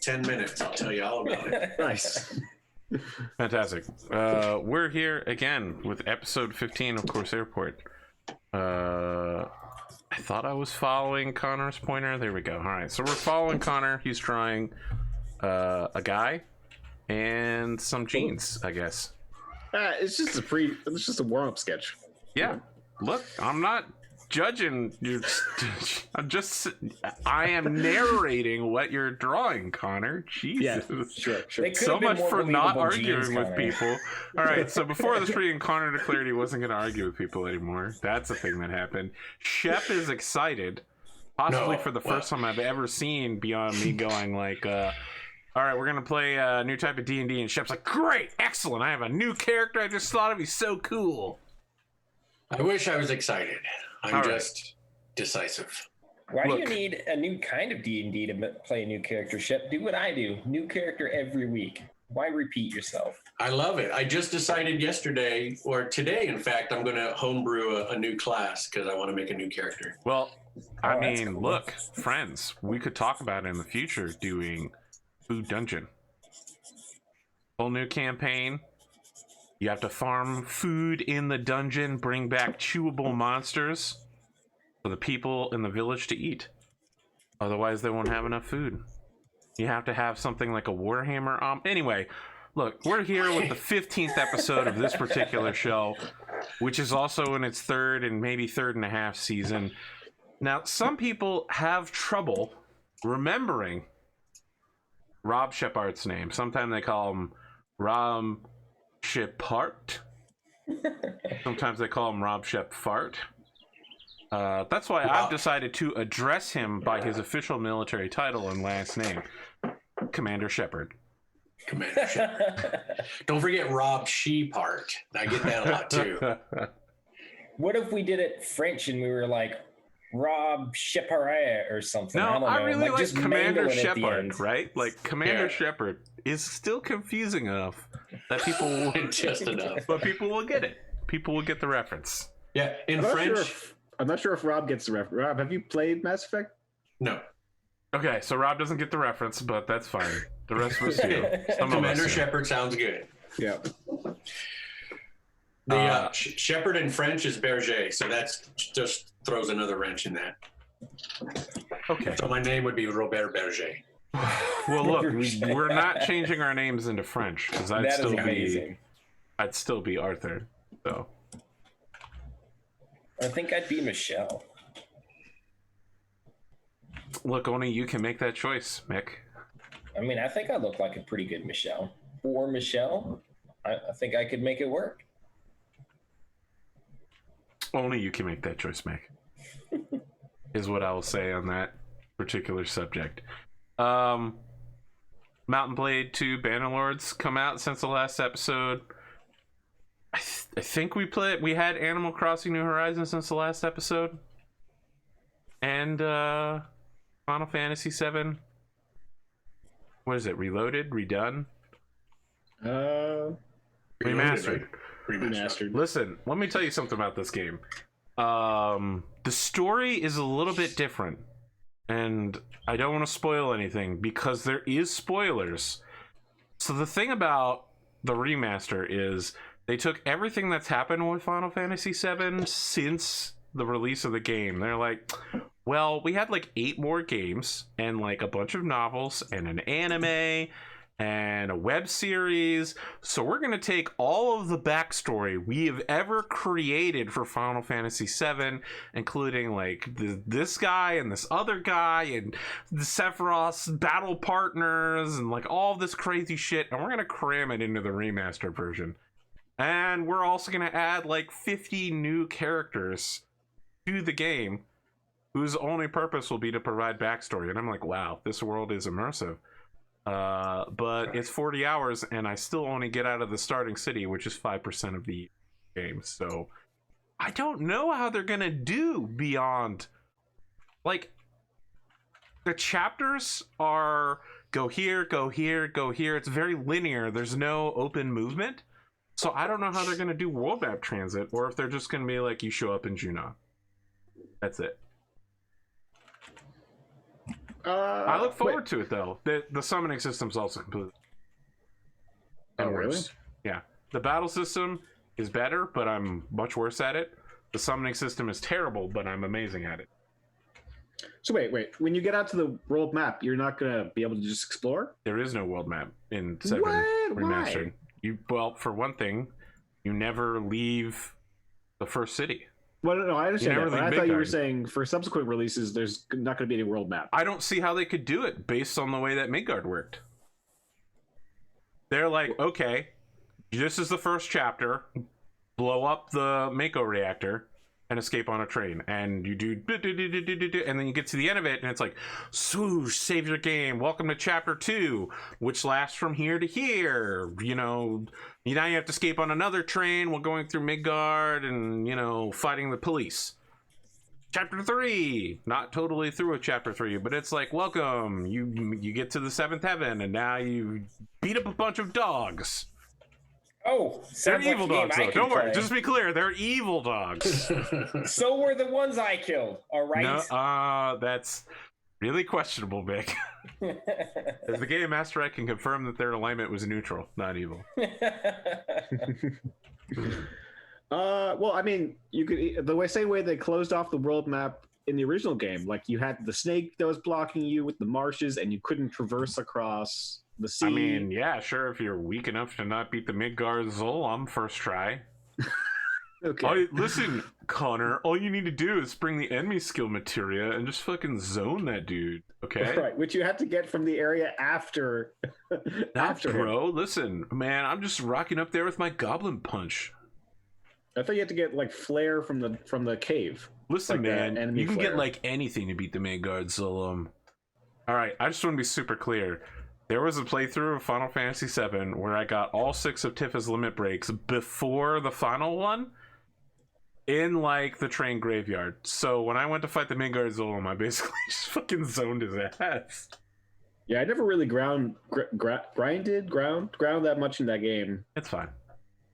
10 minutes. I'll tell you all about it. Nice. Fantastic. We're here again with episode 15 of Corsairport. I thought I was following Connor's pointer. There we go. All right, so we're following Connor. He's drawing a guy and some jeans, I guess. It's just a warm-up sketch. Yeah. Look, I'm not judging you. I am narrating what you're drawing, Connor. Jesus. Yeah, sure. So much for not arguing with people. All right, so before the stream, Connor declared he wasn't going to argue with people anymore. That's a thing that happened. Shep is excited, possibly for the first time I've ever seen, beyond me going like, all right, we're going to play a new type of D&D, and Shep's like, great, excellent, I have a new character I just thought of, he's so cool. I wish I was excited. I'm just decisive. Why do you need a new kind of D&D to play a new character, Shep? Do what I do. New character every week. Why repeat yourself? I love it. I just decided yesterday, or today, in fact, I'm going to homebrew a new class because I want to make a new character. Well, I mean, cool. Look, friends, we could talk about it in the future doing Food Dungeon. Whole new campaign. You have to farm food in the dungeon, bring back chewable monsters for the people in the village to eat. Otherwise, they won't have enough food. You have to have something like a Warhammer. Anyway, look, we're here with the 15th episode of this particular show, which is also in its third and maybe third and a half season. Now, some people have trouble remembering robSHEPart's name. Sometimes they call him robSHEPart. Sometimes they call him robSHEPart. That's why I've decided to address him by his official military title and last name, Commander Shepard. Commander Shepard. Don't forget robSHEPart. I get that a lot too. What if we did it French and we were like robSHEPart or something? No, I really like Commander Shepard, right? Like Commander Shepard is still confusing enough that people will just enough, but people will get it. People will get the reference. Yeah, in French. I'm not sure if Rob gets the reference. Rob, have you played Mass Effect? No. Okay, so Rob doesn't get the reference, but that's fine. The rest of us do. Commander Shepard sounds good. Yeah. The Shepard in French is berger, so that's just throws another wrench in that. Okay. So my name would be Robert Berger. Well, look, we're not changing our names into French because I'd still be Arthur. So. I think I'd be Michelle. Look, only you can make that choice, Mick. I mean, I think I look like a pretty good Michelle. For Michelle, I think I could make it work. Only you can make that choice, Mick. Is what I will say on that particular subject. Mountain Blade 2 Bannerlords come out since the last episode. I think we had Animal Crossing New Horizons since the last episode, and Final Fantasy 7. What is it? Reloaded? Redone? Remastered. Listen, let me tell you something about this game. The story is a little bit different, and I don't want to spoil anything because there is spoilers. So the thing about the remaster is they took everything that's happened with Final Fantasy VII since the release of the game. They're like, well, we had like 8 more games and like a bunch of novels and an anime and a web series. So we're going to take all of the backstory we have ever created for Final Fantasy VII, including like this guy and this other guy and the Sephiroth's battle partners and like all this crazy shit. And we're going to cram it into the remastered version. And we're also going to add like 50 new characters to the game whose only purpose will be to provide backstory. And I'm like, wow, this world is immersive. But it's 40 hours and I still only get out of the starting city, which is 5% of the game. So I don't know how they're going to do beyond, like, the chapters are go here, go here, go here. It's very linear. There's no open movement. So I don't know how they're going to do world map transit, or if they're just going to be like, you show up in Junon. That's it. I look forward to it though. The summoning system's also completely. Oh, really? Yeah. The battle system is better, but I'm much worse at it. The summoning system is terrible, but I'm amazing at it. So wait. When you get out to the world map, you're not gonna be able to just explore? There is no world map in 7 Remastered. Well, for one thing, you never leave the first city. Well, no, I understand that, but I thought you were saying for subsequent releases, there's not going to be any world map. I don't see how they could do it based on the way that Midgard worked. They're like, okay, this is the first chapter, blow up the Mako reactor and escape on a train, and you do, and then you get to the end of it, and it's like, swoosh, save your game, welcome to chapter 2, which lasts from here to here. Now you have to escape on another train while going through Midgard and fighting the police. Chapter 3, not totally through with chapter 3, but it's like, welcome, you get to the 7th heaven, and now you beat up a bunch of dogs. Oh, they're evil dogs, though. Don't worry. Just to be clear, they're evil dogs. So were the ones I killed. All right. No, that's really questionable, Vic. As the Gamemaster, I can confirm that their alignment was neutral, not evil. Well, I mean, you could the same way they closed off the world map in the original game. Like you had the snake that was blocking you with the marshes, and you couldn't traverse across the sea. I mean, yeah, sure, if you're weak enough to not beat the Midgard Zolom first try. Okay. Listen, Connor, all you need to do is bring the enemy skill materia and just fucking zone that dude, okay? Right, which you had to get from the area after. Bro, listen, man, I'm just rocking up there with my goblin punch. I thought you had to get like flare from the cave. Listen, like, man, you can get like anything to beat the Midgard Zolom. All right, I just want to be super clear. There was a playthrough of Final Fantasy VII where I got all 6 of Tifa's limit breaks before the final one in like the train graveyard. So when I went to fight the Midgard Zolom, I basically just fucking zoned his ass. Yeah, I never really ground that much in that game. It's fine.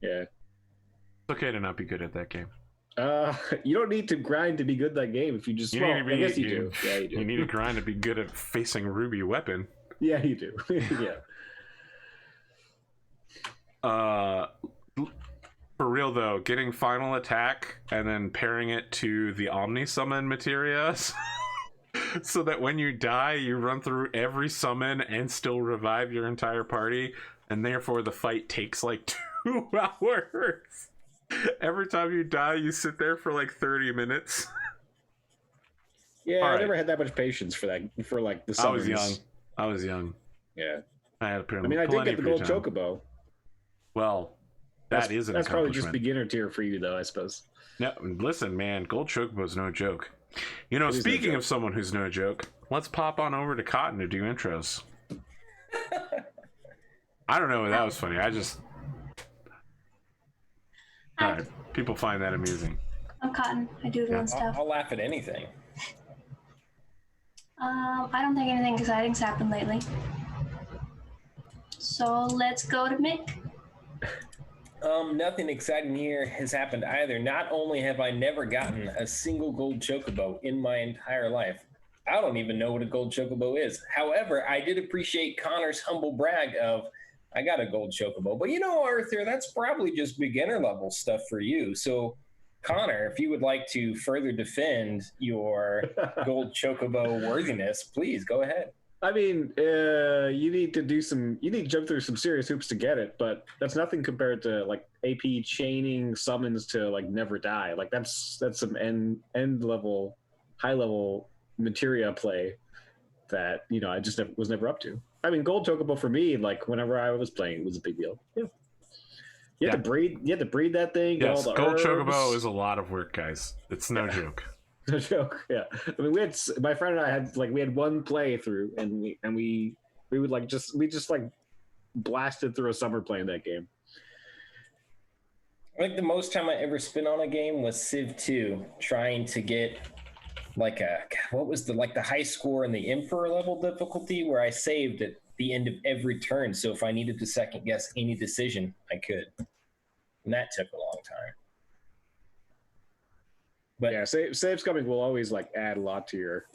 Yeah. It's okay to not be good at that game. You don't need to grind to be good at that game if you just I guess you do. Yeah, you do. You need to grind to be good at facing Ruby weapon. Yeah, you do. Yeah. For real though, getting final attack and then pairing it to the Omni summon materia so that when you die, you run through every summon and still revive your entire party, and therefore the fight takes like 2 hours. Every time you die, you sit there for like 30 minutes. Yeah, I never had that much patience for that. For like the summons. I was young. Yeah. I had I did get the gold chocobo. Well, that's an probably just beginner tier for you, though, I suppose. No, listen, man, gold chocobo's no joke. Speaking of someone who's no joke, let's pop on over to Cotton to do intros. I don't know, that was funny. Alright, people find that amusing. I'm Cotton. I do the stuff. I'll laugh at anything. I don't think anything exciting's happened lately. So let's go to Mick. Nothing exciting here has happened either. Not only have I never gotten a single gold chocobo in my entire life, I don't even know what a gold chocobo is. However, I did appreciate Connor's humble brag of, I got a gold chocobo. But Arthur, that's probably just beginner level stuff for you. So Connor, if you would like to further defend your gold chocobo worthiness, please go ahead. I mean, you need to jump through some serious hoops to get it, but that's nothing compared to like AP chaining summons to like never die. Like that's some end level, high level materia play that I just was never up to. I mean, gold chocobo for me, like whenever I was playing, it was a big deal. Yeah. You have to breed that thing. Yes, all the gold herbs. Chocobo is a lot of work, guys. It's no joke. No joke. Yeah, I mean, my friend and I had one playthrough, and we would just blasted through a summer playing that game. I think the most time I ever spent on a game was Civ 2, trying to get the high score in the Emperor level difficulty, where I saved at the end of every turn. So if I needed to second guess any decision, I could. And that took a long time. But yeah, saves coming will always like add a lot to your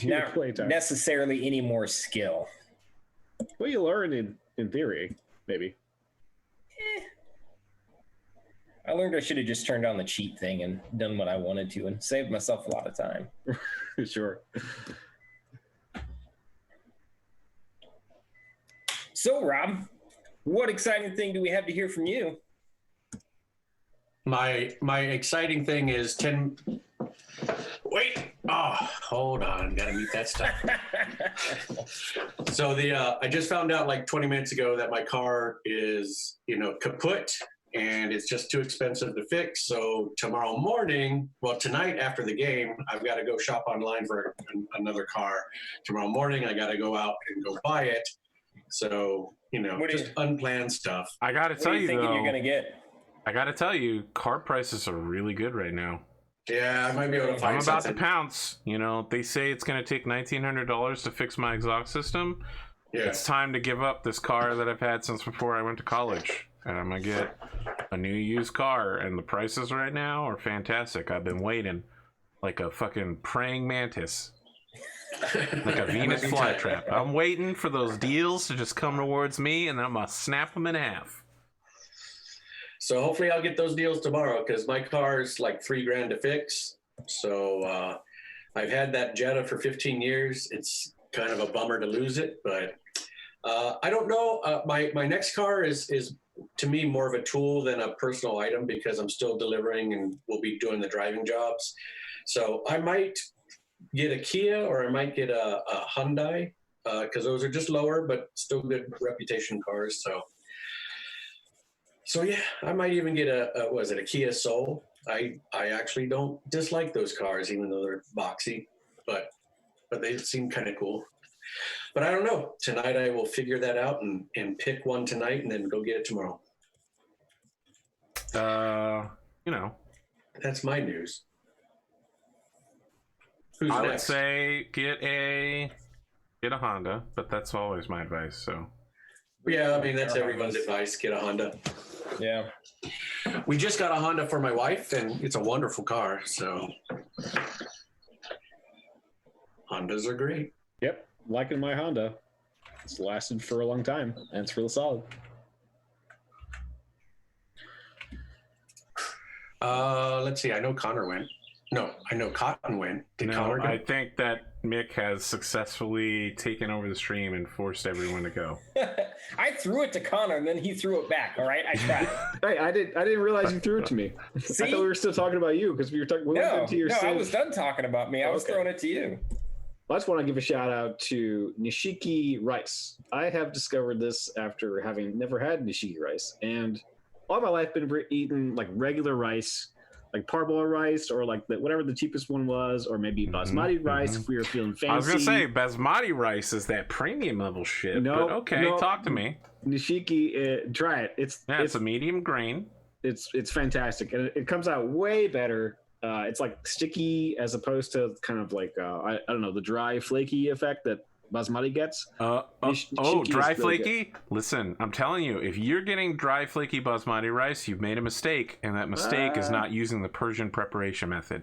not playtime. Necessarily any more skill. Well, you learn in theory, maybe. I learned I should have just turned on the cheat thing and done what I wanted to and saved myself a lot of time. Sure. So, Rob, what exciting thing do we have to hear from you? My exciting thing is 10. Wait. Oh, hold on. Gotta mute that stuff. So I just found out like 20 minutes ago that my car is, kaput. And it's just too expensive to fix. So tonight after the game, I've got to go shop online for another car. Tomorrow morning, I got to go out and go buy it. So, just unplanned stuff. I got to tell you, thinking though, you're going to get? I got to tell you, car prices are really good right now. Yeah, I might be able to find I'm about something. to pounce. They say it's going to take $1,900 to fix my exhaust system. Yeah. It's time to give up this car that I've had since before I went to college. And I'm going to get a new used car. And the prices right now are fantastic. I've been waiting like a fucking praying mantis. Like a Venus flytrap. I'm waiting for those deals to just come towards me, and then I'm going to snap them in half. So hopefully I'll get those deals tomorrow, because my car's like $3,000 to fix. So I've had that Jetta for 15 years. It's kind of a bummer to lose it, but I don't know. My next car is to me more of a tool than a personal item, because I'm still delivering and will be doing the driving jobs. So I might get a Kia, or I might get a Hyundai, because those are just lower but still good reputation cars. So yeah, I might even get a Kia Soul. I actually don't dislike those cars, even though they're boxy, but they seem kind of cool. But I don't know. Tonight I will figure that out and pick one tonight and then go get it tomorrow. That's my news. Who's I next? would say get a Honda, but that's always my advice. So yeah, I mean that's everyone's advice. Get a Honda. Yeah. We just got a Honda for my wife, and it's a wonderful car. So Hondas are great. Yep, liking my Honda. It's lasted for a long time, and it's really solid. Let's see. I know Connor went. No, I know Cotton went. Did Connor go? I think that Mick has successfully taken over the stream and forced everyone to go. I threw it to Connor, and then he threw it back. All right, I tried. Hey, I didn't realize you threw it to me. See? I thought we were still talking about you, because we were talking. No, I was done talking about me. I was throwing it to you. I just want to give a shout out to Nishiki rice. I have discovered this after having never had Nishiki rice, and all my life been eating like regular rice, like parboiled rice, or like whatever the cheapest one was, or maybe basmati rice if we were feeling fancy. I was gonna say basmati rice is that premium level shit. No, but okay, talk to me. Nishiki, try it. It's a medium grain. It's fantastic, and it comes out way better. It's like sticky as opposed to kind of like I don't know, the dry flaky effect that basmati gets. Dry flaky? Good. Listen, I'm telling you, if you're getting dry flaky basmati rice, you've made a mistake, and that mistake is not using the Persian preparation method.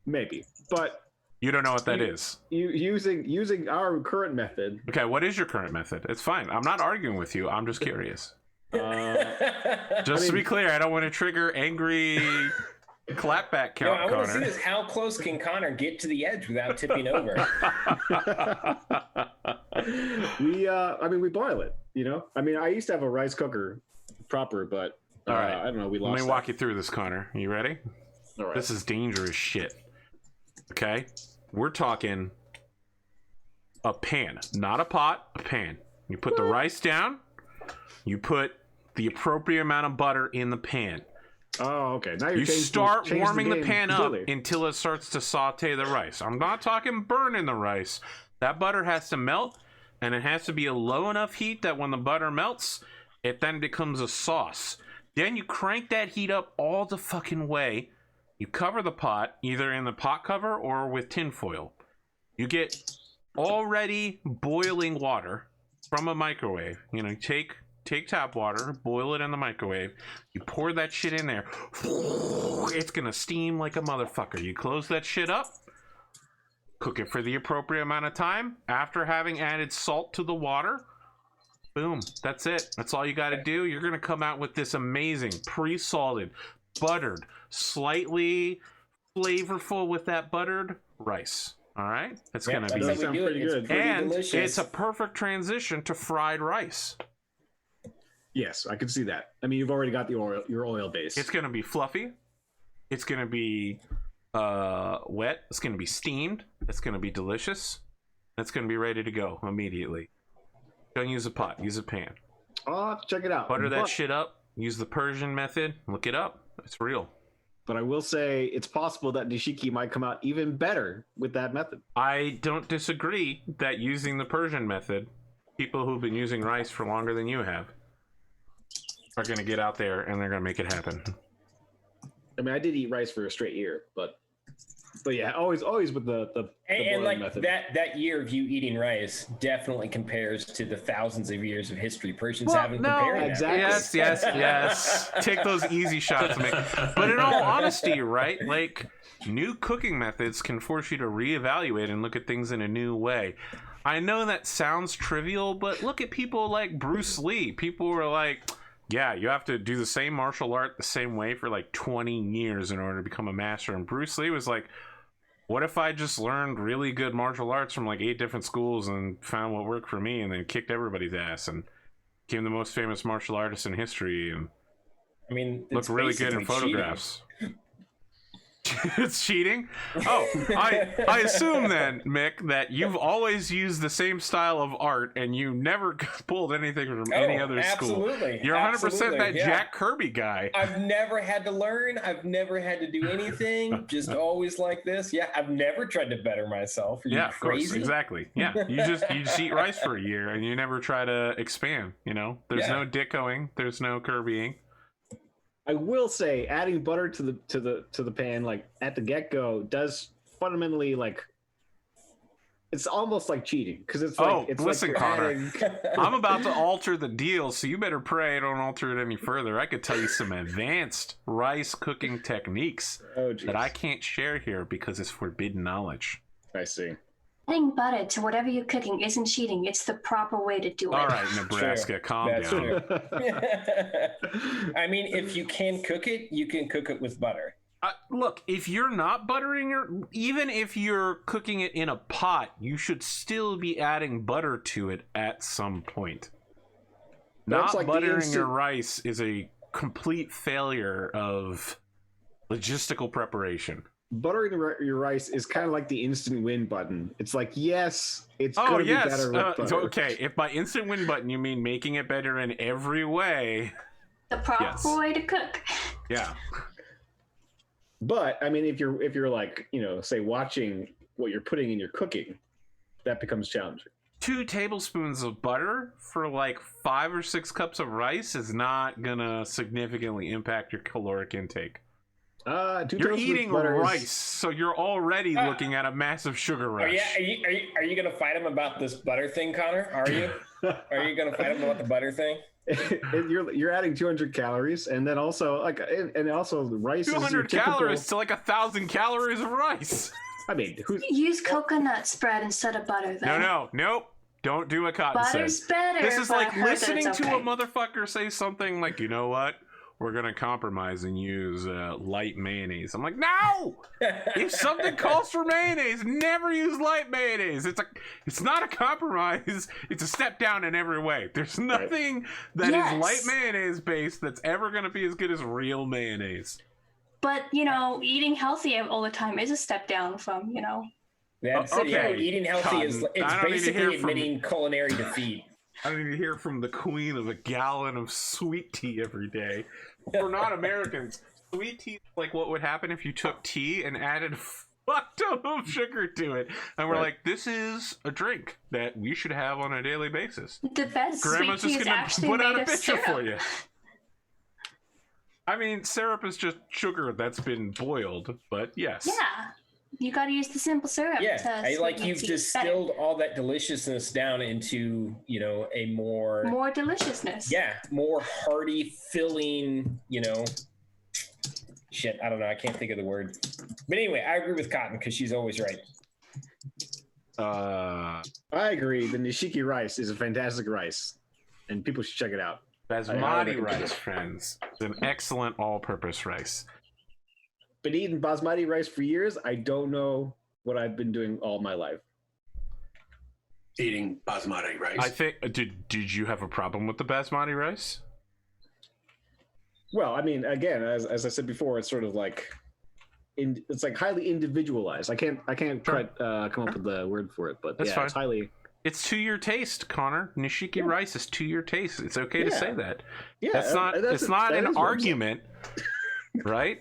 Maybe, but you don't know what that is. Using our current method. Okay, what is your current method? It's fine. I'm not arguing with you. I'm just curious. To be clear, I don't want to trigger angry clapback count. I want to see this. How close can Connor get to the edge without tipping over? We boil it. I used to have a rice cooker proper, but all right. I don't know. We lost. Let me walk you through this, Connor. Are you ready? All right. This is dangerous shit. Okay, we're talking a pan, not a pot. A pan. You put the rice down. You put the appropriate amount of butter in the pan. Oh, okay. Now you start warming the pan up until it starts to saute the rice. I'm not talking burning the rice. That butter has to melt, and it has to be a low enough heat that when the butter melts, it then becomes a sauce. Then you crank that heat up all the fucking way. You cover the pot, either in the pot cover or with tin foil. You get already boiling water from a microwave. You take take tap water, boil it in the microwave. You pour that shit in there. It's gonna steam like a motherfucker. You close that shit up. Cook it for the appropriate amount of time. After having added salt to the water, boom, that's it. That's all you got to do. You're going to come out with this amazing pre-salted, buttered, slightly flavorful with that buttered rice. All right? It's going to be pretty good. And delicious. it's a perfect transition to fried rice. Yes, I can see that. I mean, you've already got your oil base. It's going to be fluffy. It's going to be wet. It's going to be steamed. It's going to be delicious. It's going to be ready to go immediately. Don't use a pot. Use a pan. Oh, check it out. Butter that shit up. Use the Persian method. Look it up. It's real. But I will say it's possible that nishiki might come out even better with that method. I don't disagree that using the Persian method, people who've been using rice for longer than you have are going to get out there and they're going to make it happen. I mean, I did eat rice for a straight year, but yeah, always with the and like method. that year of you eating rice definitely compares to the thousands of years of history Persians haven't compared. Exactly. Yes. Take those easy shots, Mick. But in all honesty, right? Like, new cooking methods can force you to reevaluate and look at things in a new way. I know that sounds trivial, but look at people like Bruce Lee. People were like, yeah, you have to do the same martial art the same way for like 20 years in order to become a master. And Bruce Lee was like, what if I just learned really good martial arts from like 8 different schools and found what worked for me and then kicked everybody's ass and became the most famous martial artist in history and I mean, looked really good in photographs. It's cheating? Oh, I assume then, Mick, that you've always used the same style of art and you never pulled anything from any other school. You're 100% that Jack Kirby guy. I've never had to learn. I've never had to do anything. Just always like this. Yeah, I've never tried to better myself. Are you of crazy? Course, exactly. Yeah, you just eat rice for a year and you never try to expand. You know, there's no dickoing, there's no Kirbying. I will say, adding butter to the pan like at the get-go does fundamentally like it's almost like cheating because it's like it's listen, like Connor, I'm about to alter the deal, so you better pray I don't alter it any further. I could tell you some advanced rice cooking techniques that I can't share here because it's forbidden knowledge. I see. Adding butter to whatever you're cooking isn't cheating. It's the proper way to do it. All right, Nebraska, calm down. I mean, if you can cook it, you can cook it with butter. Look, if you're not buttering even if you're cooking it in a pot, you should still be adding butter to it at some point. Not like buttering your rice is a complete failure of logistical preparation. Buttering your rice is kind of like the instant win button. It's like, yes, it's going to be better with butter. Okay, if by instant win button you mean making it better in every way. The proper way to cook. Yeah. But, I mean, if you're like, you know, say watching what you're putting in your cooking, that becomes challenging. 2 tablespoons of butter for like 5 or 6 cups of rice is not going to significantly impact your caloric intake. You're eating rice, so you're already looking at a massive sugar rush. Are you going to fight him about this butter thing, Connor? Are you? Are you going to fight him about the butter thing? You're adding 200 calories, and then also the rice. 200 calories to like 1,000 calories of rice. I mean, use coconut spread instead of butter. Though. Nope. Don't do what Cotton said. Butter's better. This is like listening to a motherfucker say something like, you know what? We're going to compromise and use light mayonnaise. I'm like, no! If something calls for mayonnaise, never use light mayonnaise. It's not a compromise. It's a step down in every way. There's nothing that is light mayonnaise based that's ever going to be as good as real mayonnaise. But, you know, eating healthy all the time is a step down from, you know. Eating healthy is basically admitting culinary defeat. I don't need to hear from the queen of a gallon of sweet tea every day. We're not Americans. Sweet tea is like what would happen if you took tea and added a fuck ton of sugar to it. And we're like, this is a drink that we should have on a daily basis. The best Grandma's sweet tea just is going actually to put out a made of picture syrup. for you. I mean, syrup is just sugar that's been boiled, but yes. Yeah. You got to use the simple syrup. Yeah, you've distilled all that deliciousness down into, a more deliciousness. Yeah, more hearty, filling, shit. I don't know. I can't think of the word. But anyway, I agree with Cotton because she's always right. I agree. The Nishiki rice is a fantastic rice, and people should check it out. Basmati rice, friends. It's an excellent all-purpose rice. Been eating basmati rice for years. I don't know what I've been doing all my life. Eating basmati rice. I think. Did you have a problem with the basmati rice? Well, I mean, again, as I said before, it's sort of like, it's like highly individualized. I can't quite come up with the word for it, but that's fine. It's highly. It's to your taste, Connor. Nishiki rice is to your taste. It's okay to say that. Yeah, it's not an argument, right?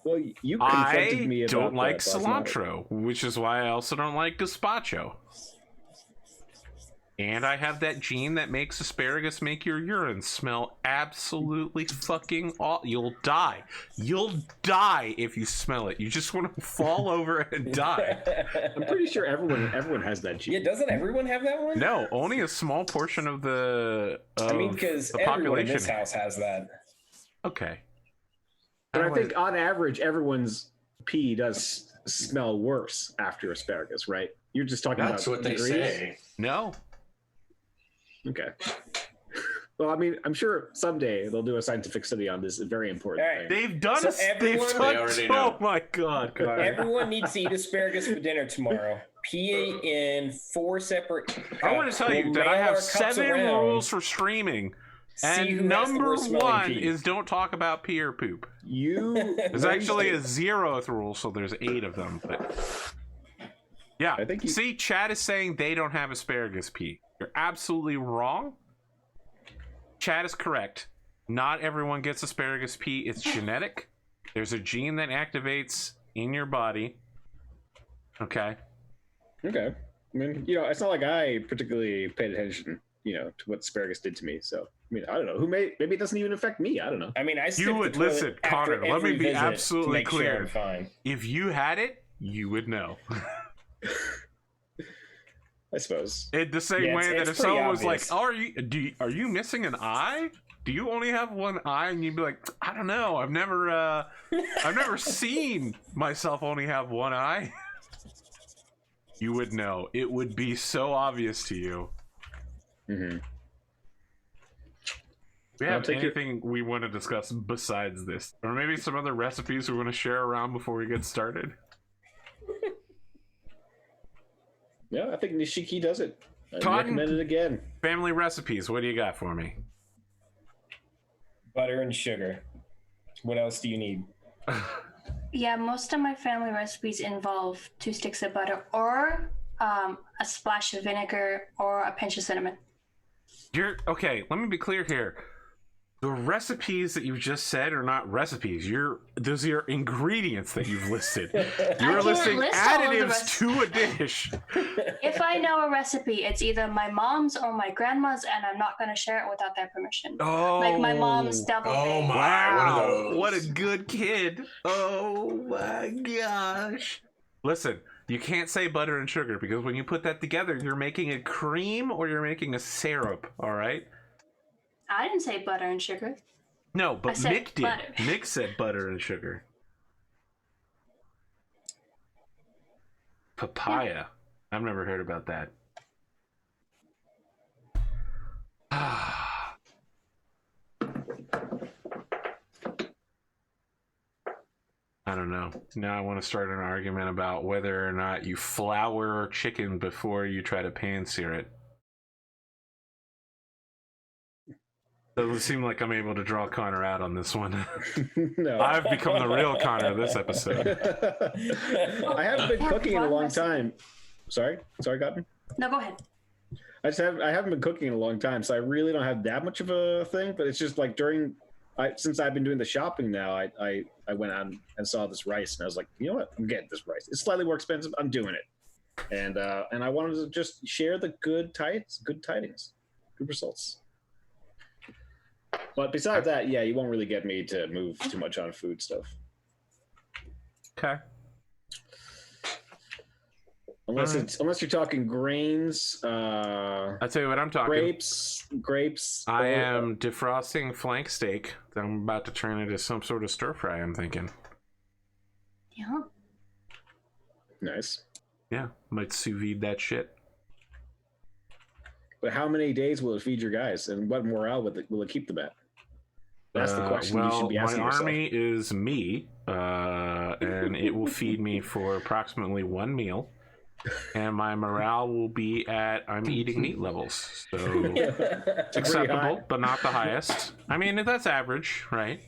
Well, you confronted me about I don't like cilantro, which is why I also don't like gazpacho. And I have that gene that makes asparagus make your urine smell absolutely fucking awful. You'll die. You'll die if you smell it. You just want to fall over and die. I'm pretty sure everyone has that gene. Yeah, doesn't everyone have that one? No, only a small portion of the because everyone in this house has that. Okay. But I think on average, everyone's pee does smell worse after asparagus, right? You're just talking about what they say. No. Okay. Well, I mean, I'm sure someday they'll do a scientific study on this very important thing. They've done oh my God. Everyone needs to eat asparagus for dinner tomorrow. Pee in 4 separate cups. I want to tell you that I have 7 rules for streaming. And number 1 is don't talk about pee or poop. There's actually a 0th rule, so there's 8 of them. But yeah, I think see, Chad is saying they don't have asparagus pee. You're absolutely wrong. Chad is correct. Not everyone gets asparagus pee. It's genetic. There's a gene that activates in your body. Okay. Okay. I mean, it's not like I particularly paid attention, to what asparagus did to me. So, I mean, I don't know. Maybe it doesn't even affect me. I don't know. I mean, you would listen, Connor. Let me be absolutely clear. Sure if you had it, you would know. I suppose. In the same way that if someone was like, "Oh, are you missing an eye? Do you only have one eye?" and you'd be like, "I don't know. I've never seen myself only have one eye." You would know. It would be so obvious to you. Mm-hmm. We have anything we want to discuss besides this, or maybe some other recipes we want to share around before we get started? Yeah, I think Nishiki does it. I recommend it again. Family recipes. What do you got for me? Butter and sugar. What else do you need? Yeah, most of my family recipes involve 2 sticks of butter or a splash of vinegar or a pinch of cinnamon. Okay, let me be clear here. The recipes that you've just said are not recipes. Those are your ingredients that you've listed. You're listing additives to a dish. If I know a recipe, it's either my mom's or my grandma's, and I'm not going to share it without their permission. Oh, like my mom's double. Oh my! Wow! What a good kid! Oh my gosh! Listen, you can't say butter and sugar because when you put that together, you're making a cream or you're making a syrup. All right. I didn't say butter and sugar. No, but Mick did. Butter. Mick said butter and sugar. Papaya. Yeah. I've never heard about that. I don't know. Now I want to start an argument about whether or not you flour chicken before you try to pan-sear it. Doesn't seem like I'm able to draw Connor out on this one. No. I've become the real Connor this episode. I haven't been cooking in a long time. Sorry, Cotton? No, go ahead. I haven't been cooking in a long time, so I really don't have that much of a thing. But it's just like since I've been doing the shopping now, I went out and saw this rice, and I was like, you know what? I'm getting this rice. It's slightly more expensive. I'm doing it, and I wanted to just share the good tidings, good results. But besides that, yeah, you won't really get me to move too much on food stuff. Okay. Unless you're talking grains. I'll tell you what I'm talking. Grapes. I am defrosting flank steak that I'm about to turn into some sort of stir fry. I'm thinking. Yeah. Nice. Yeah, might sous vide that shit. But how many days will it feed your guys, and what morale will it keep them at? That's the question you should be asking yourself. My army is me, and it will feed me for approximately one meal, and my morale will be at I'm eating meat levels, so acceptable, but not the highest. I mean, that's average, right?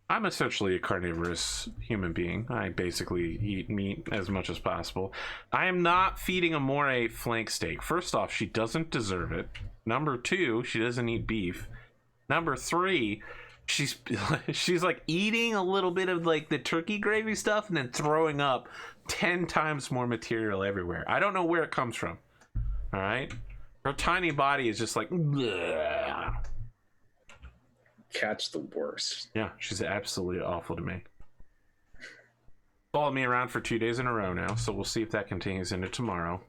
I'm essentially a carnivorous human being. I basically eat meat as much as possible. I am not feeding Amore flank steak. First off, she doesn't deserve it. Number 2, she doesn't eat beef. Number 3, she's like eating a little bit of like the turkey gravy stuff and then throwing up 10 times more material everywhere. I don't know where it comes from. All right? Her tiny body is just like... bleh. Cat's the worst. Yeah, she's absolutely awful to me. Followed me around for 2 days in a row now, so we'll see if that continues into tomorrow.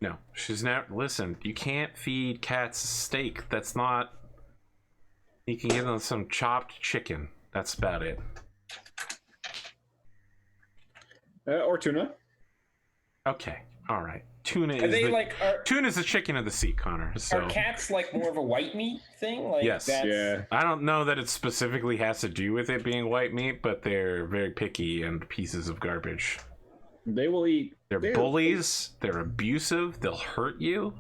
No, she's not. Listen, you can't feed cats steak. That's not. You can give them some chopped chicken. That's about it. Or tuna. Okay, all right. Tuna's the chicken of the sea, Connor. So. Are cats like more of a white meat thing? Like yes. Yeah. I don't know that it specifically has to do with it being white meat, but they're very picky and pieces of garbage. They will eat. They're bullies. They're abusive. They'll hurt you.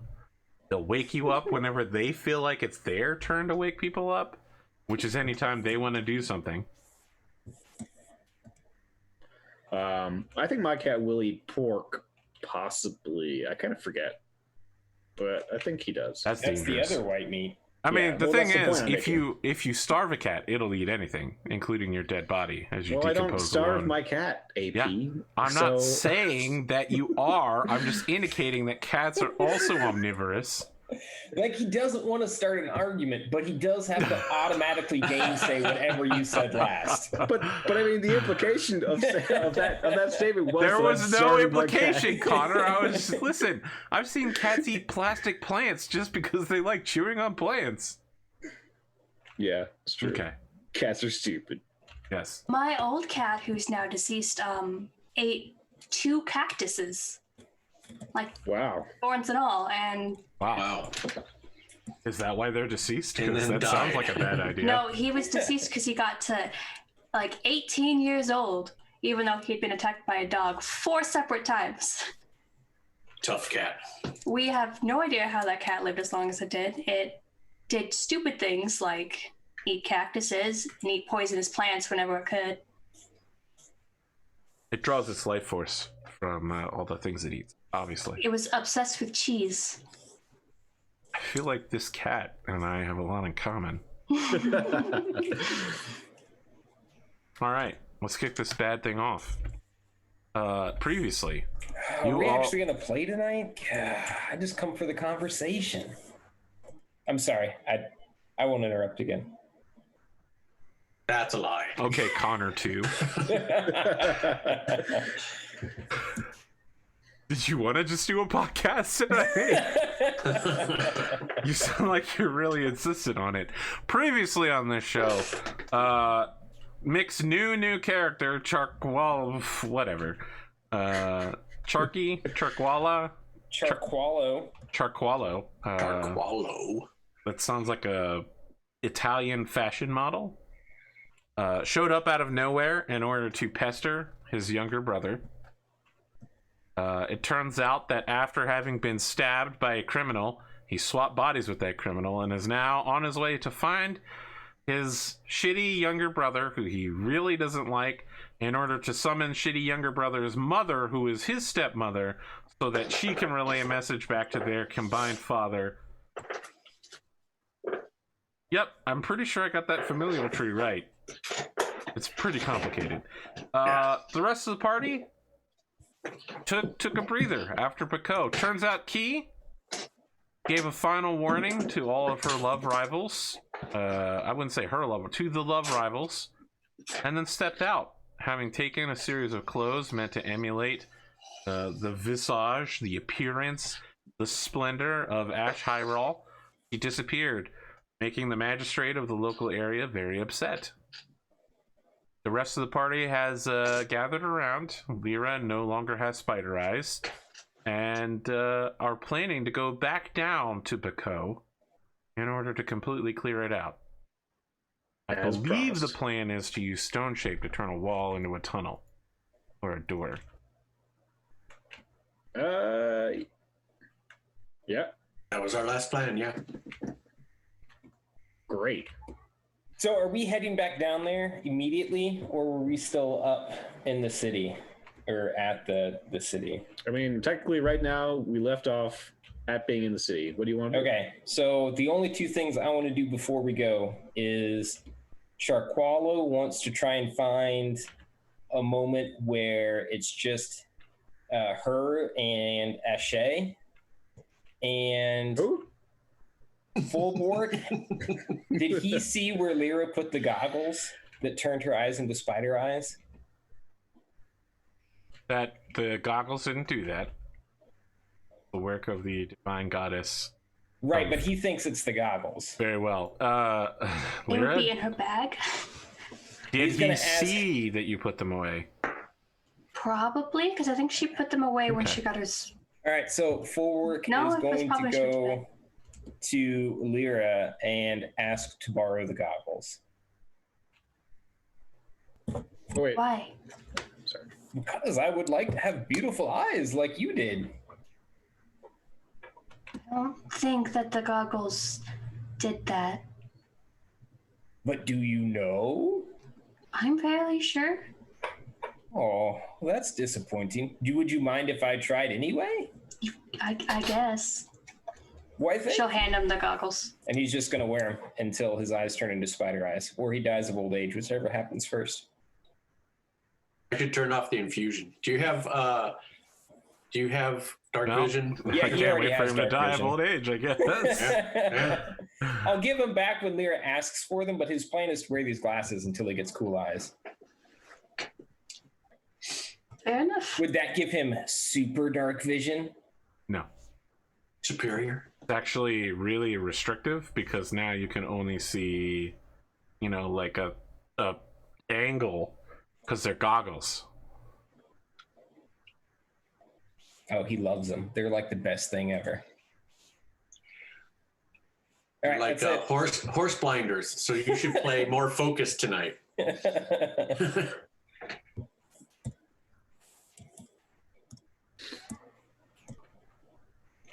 They'll wake you up whenever they feel like it's their turn to wake people up, which is anytime they want to do something. I think my cat will eat pork. Possibly. I kind of forget. But I think he does. That's the other white meat. I mean, the thing is, if you starve a cat, it'll eat anything, including your dead body as you decompose. I don't starve my cat, AP. Yeah. I'm not saying that you are. I'm just indicating that cats are also omnivorous. Like, he doesn't want to start an argument, but he does have to automatically gainsay whatever you said last. But I mean, the implication of that statement was there was no implication, Connor. Listen. I've seen cats eat plastic plants just because they like chewing on plants. Yeah, it's true. Okay, cats are stupid. Yes. My old cat, who's now deceased, ate 2 cactuses. Like, wow, thorns and all, and wow. Is that why they're deceased? Because that sounds like a bad idea. No, he was deceased because he got to like 18 years old, even though he'd been attacked by a dog 4 separate times. Tough cat. We have no idea how that cat lived as long as it did. It did stupid things like eat cactuses and eat poisonous plants whenever it could. It draws its life force from all the things it eats, obviously. It was obsessed with cheese. I feel like this cat and I have a lot in common. All right, let's kick this bad thing off. Previously, are we actually gonna play tonight? I just come for the conversation. I'm sorry, I won't interrupt again. That's a lie. Okay, Connor too. Did you want to just do a podcast tonight? You sound like you're really insistent on it. Previously on this show, Mick's new character, Charkwalo. Charqualo. That sounds like a Italian fashion model. Showed up out of nowhere in order to pester his younger brother. It turns out that after having been stabbed by a criminal, he swapped bodies with that criminal and is now on his way to find his shitty younger brother, who he really doesn't like, in order to summon shitty younger brother's mother, who is his stepmother, so that she can relay a message back to their combined father. Yep, I'm pretty sure I got that familial tree right. It's pretty complicated. The rest of the party took a breather after Pico. Turns out Key gave a final warning to all of her love rivals. I wouldn't say her love, to the love rivals, and then stepped out. having taken a series of clothes meant to emulate the visage, the appearance, the splendor of Ashe Heiral, he disappeared, making the magistrate of the local area very upset. The rest of the party has gathered around. Lyra no longer has spider eyes, and are planning to go back down to Baco in order to completely clear it out. I As believe promised. the plan is to use stone shape to turn a wall into a tunnel or a door. Yeah. That was our last plan, yeah. Great. So are we heading back down there immediately, or were we still up in the city or at the city? I mean, technically right now we left off at being in the city. What do you want to do? Okay, so the only two things I want to do before we go is Sharqualo wants to try and find a moment where it's just her and Ashe, and Who? Fullboard. Did he see where Lyra put the goggles that turned her eyes into spider eyes? That the goggles didn't do that. The work of the divine goddess. Right, but he thinks it's the goggles. Very well. It would Lyra, be in her bag. did He's he gonna ask- see that you put them away? Probably, because I think she put them away when Okay. she got her. All right, so Fullwork No, is it was going to probably go to Lyra and ask to borrow the goggles. Oh, wait. Why? Sorry. Because I would like to have beautiful eyes like you did. I don't think that the goggles did that. But do you know? I'm fairly sure. Oh, that's disappointing. Would you mind if I tried anyway? I guess. Why think? She'll hand him the goggles. And he's just going to wear them until his eyes turn into spider eyes, or he dies of old age, whichever happens first. I should turn off the infusion. Do you have dark No. vision? Yeah, I he can't already wait for has him to dark die vision. of old age, I guess. Yeah. I'll give him back when Lyra asks for them, but his plan is to wear these glasses until he gets cool eyes. Fair enough. Would that give him super dark vision? No. Superior. It's actually really restrictive because now you can only see, like a angle because they're goggles. Oh, he loves them. They're like the best thing ever. All right, Like that's horse blinders. So you should play more focused tonight. it.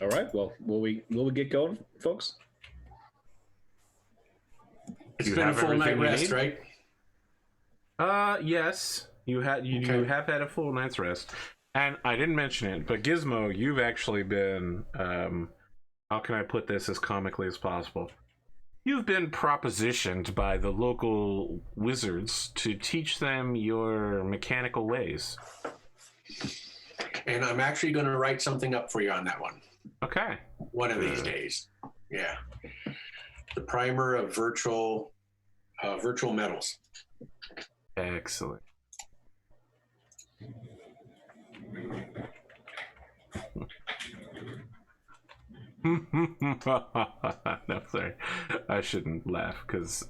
All right. Well, will we get going, folks? It's You been a have full night everything you rest, need? right? Yes. You Okay. have had a full night's rest. And I didn't mention it, but Gizmo, you've actually been how can I put this as comically as possible? You've been propositioned by the local wizards to teach them your mechanical ways. And I'm actually going to write something up for you on that one. Okay. One of these days. Yeah. The primer of virtual metals. Excellent. No, sorry. I shouldn't laugh because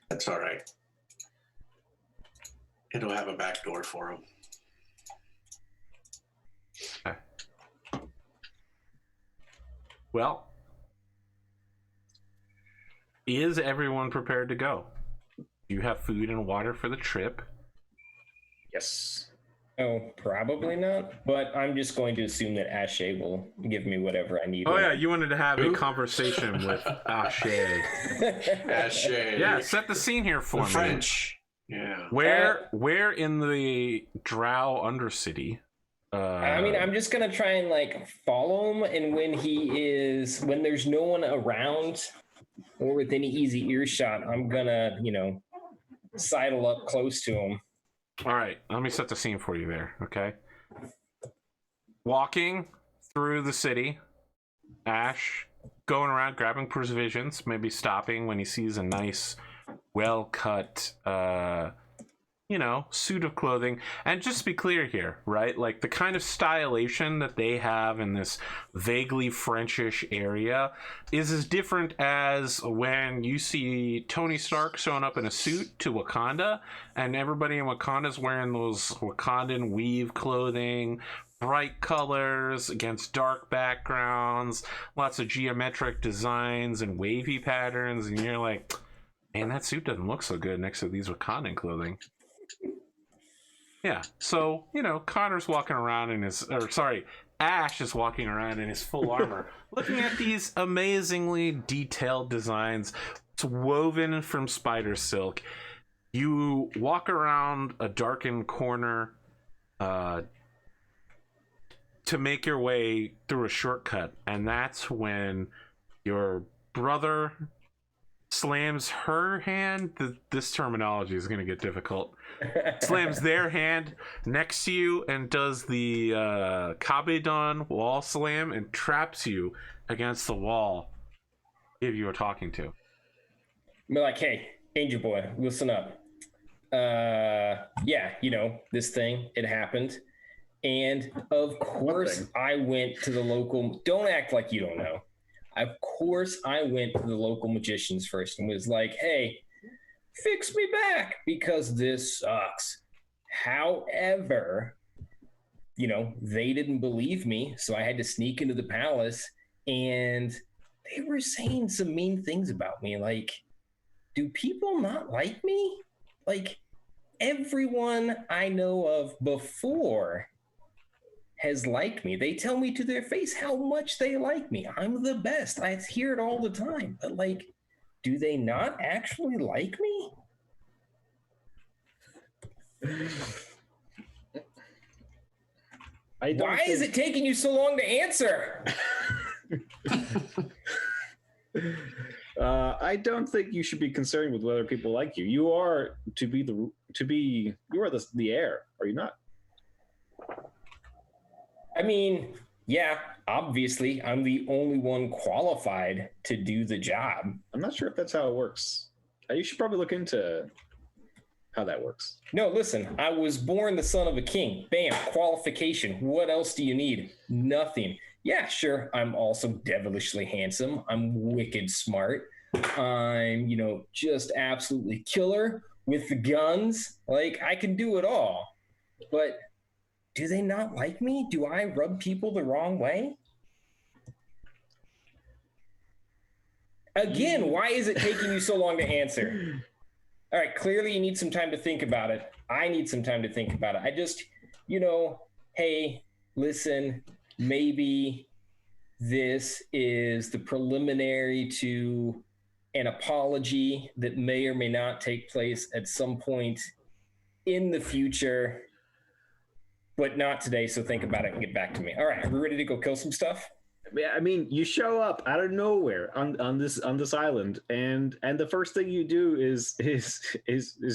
That's all right. It'll have a back door for him. well, is everyone prepared to go? Do you have food and water for the trip? Yes. Oh, probably not. But I'm just going to assume that Ashe will give me whatever I need. Oh yeah, you wanted to have Who? a conversation with Ashe. Ashe. Yeah, set the scene here for The me. French. Yeah. Where in the Drow Undercity? I mean, I'm just gonna try and follow him, and when there's no one around or within easy earshot, I'm gonna, sidle up close to him. All right, let me set the scene for you there, okay? Walking through the city, Ashe going around grabbing provisions, maybe stopping when he sees a nice, well-cut suit of clothing. And just to be clear here, right? Like the kind of stylization that they have in this vaguely Frenchish area is as different as when you see Tony Stark showing up in a suit to Wakanda, and everybody in Wakanda is wearing those Wakandan weave clothing, bright colors against dark backgrounds, lots of geometric designs and wavy patterns, and you're like, man, that suit doesn't look so good next to these Wakandan clothing. Yeah, so, Connor's walking around in Ashe is walking around in his full armor, looking at these amazingly detailed designs. It's woven from spider silk. You walk around a darkened corner to make your way through a shortcut, and that's when your brother slams her hand. This terminology is going to get difficult. Slams their hand next to you and does the Kabedon wall slam and traps you against the wall if you were talking to. Be like, hey, Angel Boy, listen up. Yeah, this thing, it happened. And of course I went to the local, don't act like you don't know. Of course I went to the local magicians first and was like, hey, fix me back because this sucks. However, they didn't believe me, so I had to sneak into the palace, and they were saying some mean things about me. Like, do people not like me? Like, everyone I know of before has liked me. They tell me to their face how much they like me. I'm the best. I hear it all the time. But, like, do they not actually like me? Why is it taking you so long to answer? I don't think you should be concerned with whether people like you. You are the heir, are you not? I mean, yeah, obviously, I'm the only one qualified to do the job. I'm not sure if that's how it works. You should probably look into how that works. No, listen, I was born the son of a king. Bam, qualification. What else do you need? Nothing. Yeah, sure, I'm also devilishly handsome. I'm wicked smart. I'm, just absolutely killer with the guns. Like, I can do it all. But do they not like me? Do I rub people the wrong way? Again, why is it taking you so long to answer? All right, clearly you need some time to think about it. I need some time to think about it. I just, hey, listen, maybe this is the preliminary to an apology that may or may not take place at some point in the future, but not today. So think about it and get back to me. All right, are we ready to go kill some stuff? Yeah, I mean, you show up out of nowhere on this island, and the first thing you do is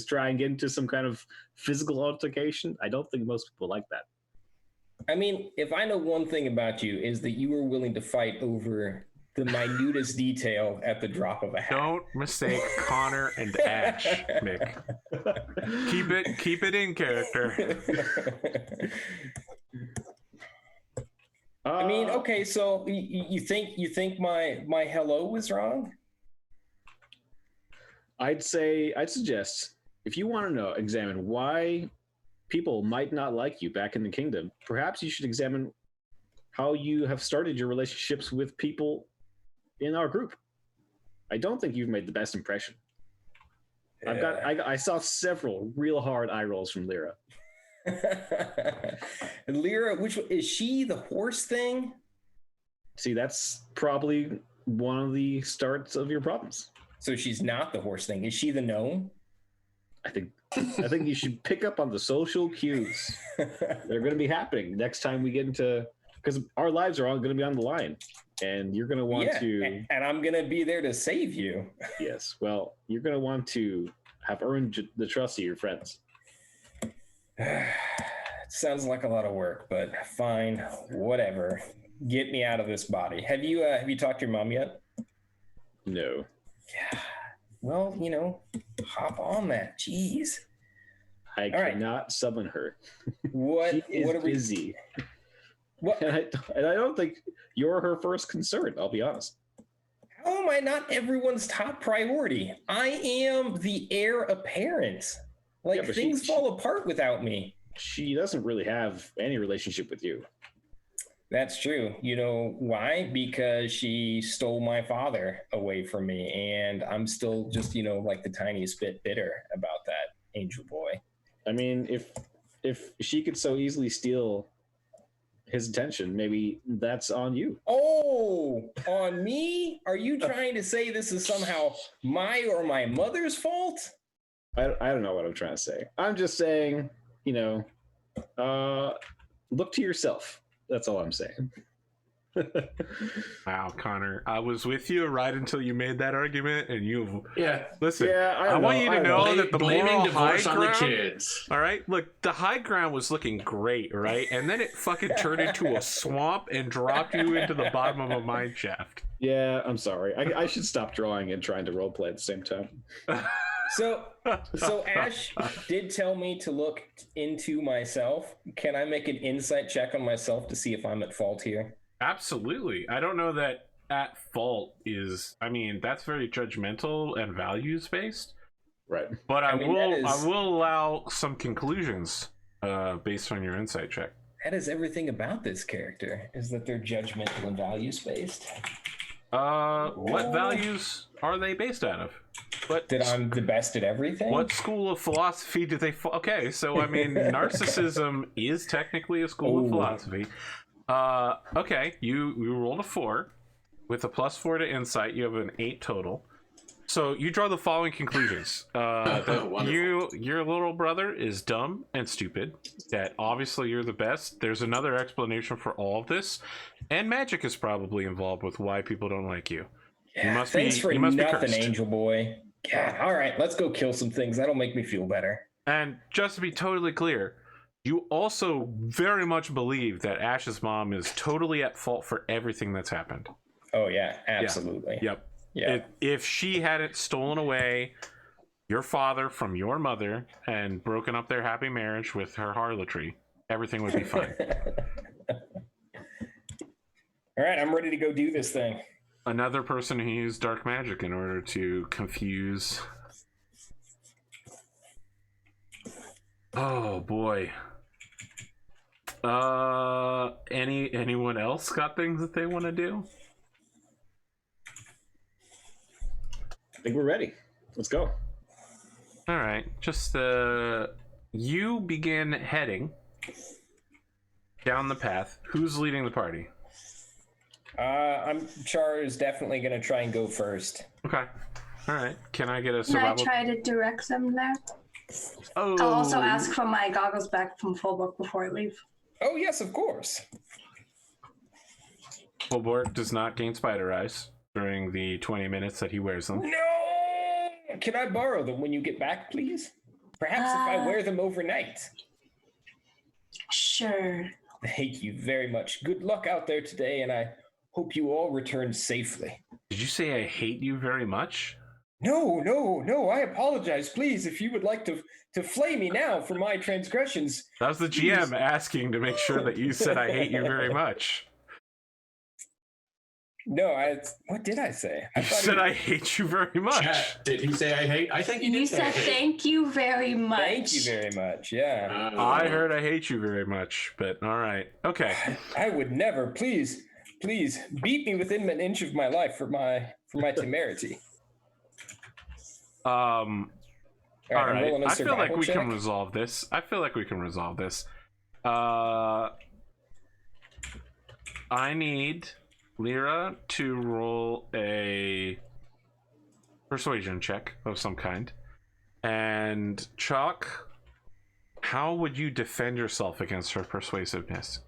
try and get into some kind of physical altercation. I don't think most people like that. I mean, if I know one thing about you is that you were willing to fight over the minutest detail at the drop of a hat. Don't mistake Connor and Ashe, Mick. Keep it in character. I mean, okay, so you think my hello was wrong? I'd suggest, if you want to examine why people might not like you back in the kingdom, perhaps you should examine how you have started your relationships with people in our group. I don't think you've made the best impression. I saw several real hard eye rolls from Lyra. Lyra, which is she the horse thing? See, that's probably one of the starts of your problems. So she's not the horse thing. Is she the gnome? I think you should pick up on the social cues. They're going to be happening next time we get into, because our lives are all going to be on the line, and you're going to want to. And I'm going to be there to save you. Yes. Well, you're going to want to have earned the trust of your friends. It sounds like a lot of work, but fine, whatever. Get me out of this body. Have you talked to your mom yet? No. Yeah. Well, hop on that. Jeez. I All right. cannot summon her. What? She is What are we? busy. What? And I don't think you're her first concern, I'll be honest. How am I not everyone's top priority? I am the heir apparent. Like, Yeah, but things fall apart without me. She doesn't really have any relationship with you. That's true. You know why? Because she stole my father away from me, and I'm still just, like the tiniest bit bitter about that, Angel Boy. I mean, if she could so easily steal his attention, maybe that's on you. Oh, on me? Are you trying to say this is somehow my or my mother's fault? I don't know what I'm trying to say. I'm just saying, look to yourself. That's all I'm saying. Wow, Connor, I was with you right until you made that argument, and listen. Yeah, I want you to know that the blaming moral divorce high on the ground. kids. All right, look, the high ground was looking great, right? And then it fucking turned into a swamp and dropped you into the bottom of a mine shaft. Yeah, I'm sorry. I should stop drawing and trying to roleplay at the same time. So Ashe did tell me to look into myself. Can I make an insight check on myself to see if I'm at fault here? Absolutely. I don't know that at fault is. I mean, that's very judgmental and values based. Right. But I will allow some conclusions based on your insight check. That is everything about this character, is that they're judgmental and values based. What values are they based out of? That I'm the best at everything? What school of philosophy do they okay, so I mean narcissism is technically a school of philosophy. Okay, you rolled a 4 with a +4 to insight. You have an 8 total. So you draw the following conclusions: that your little brother is dumb and stupid. That obviously you're the best. There's another explanation for all of this, and magic is probably involved with why people don't like you. Yeah, you must thanks be, for you must nothing, be cursed. Angel Boy. God, all right, let's go kill some things. That'll make me feel better. And just to be totally clear, you also very much believe that Ash's mom is totally at fault for everything that's happened. Oh yeah, absolutely. Yep. Yeah. If she hadn't stolen away your father from your mother and broken up their happy marriage with her harlotry, everything would be fine. All right, I'm ready to go do this thing. Another person who used dark magic in order to confuse. Oh boy. Anyone else got things that they want to do? I think we're ready. Let's go. All right, just you begin heading down the path. Who's leading the party? Char is definitely going to try and go first. Okay. All right. Can I get a Can I survival? try to direct them there? Oh. I'll also ask for my goggles back from Fullbook before I leave. Oh, yes, of course. Fulbort does not gain spider eyes during the 20 minutes that he wears them. No! Can I borrow them when you get back, please? Perhaps if I wear them overnight. Sure. Thank you very much. Good luck out there today, and I hope you all return safely. Did you say I hate you very much? No, I apologize. Please, if you would like to flay me now for my transgressions. That was the GM asking to make sure that you said I hate you very much. No, what did I say? You said I hate you very much. Chat, did he say I hate? I think he did. You say said I hate. thank you very much. Thank you very much. Yeah. I heard I hate you very much, but all right. Okay. I would never. Please beat me within an inch of my life for my temerity. All right. rolling a I feel like survival we check. can resolve this. I need Lyra to roll a persuasion check of some kind. And Chalk, how would you defend yourself against her persuasiveness?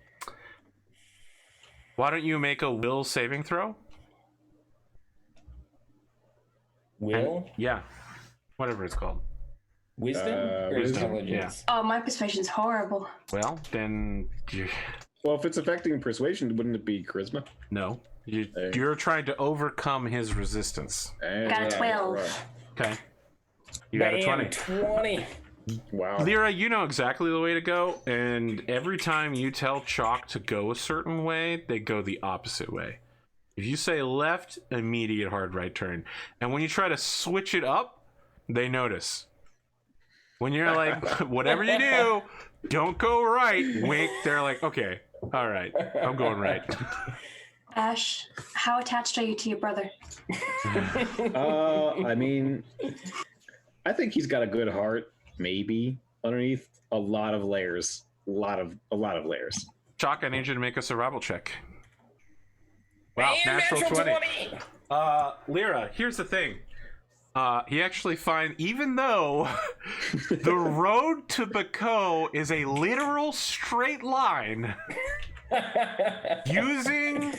Why don't you make a will saving throw? Will? Yeah. Whatever it's called. Wisdom? Or wisdom, intelligence? Oh, my persuasion's horrible. Well, then Well, if it's affecting persuasion, wouldn't it be charisma? no. You're trying to overcome his resistance. And Got a 12. Okay. You got a Bam, 20. 20. Wow. Lyra, you know exactly the way to go, and every time you tell Chalk to go a certain way, they go the opposite way. If you say left, immediate hard right turn. And when you try to switch it up, they notice. When you're like, whatever you do, don't go right, wink, they're like, okay, all right, I'm going right. Ashe, how attached are you to your brother? I mean, I think he's got a good heart, maybe, underneath a lot of layers. A lot of layers. Chalk, I need you to make a survival check. Wow, Man, natural 20. 20. Lyra, here's the thing. He actually even though the road to Baco is a literal straight line, using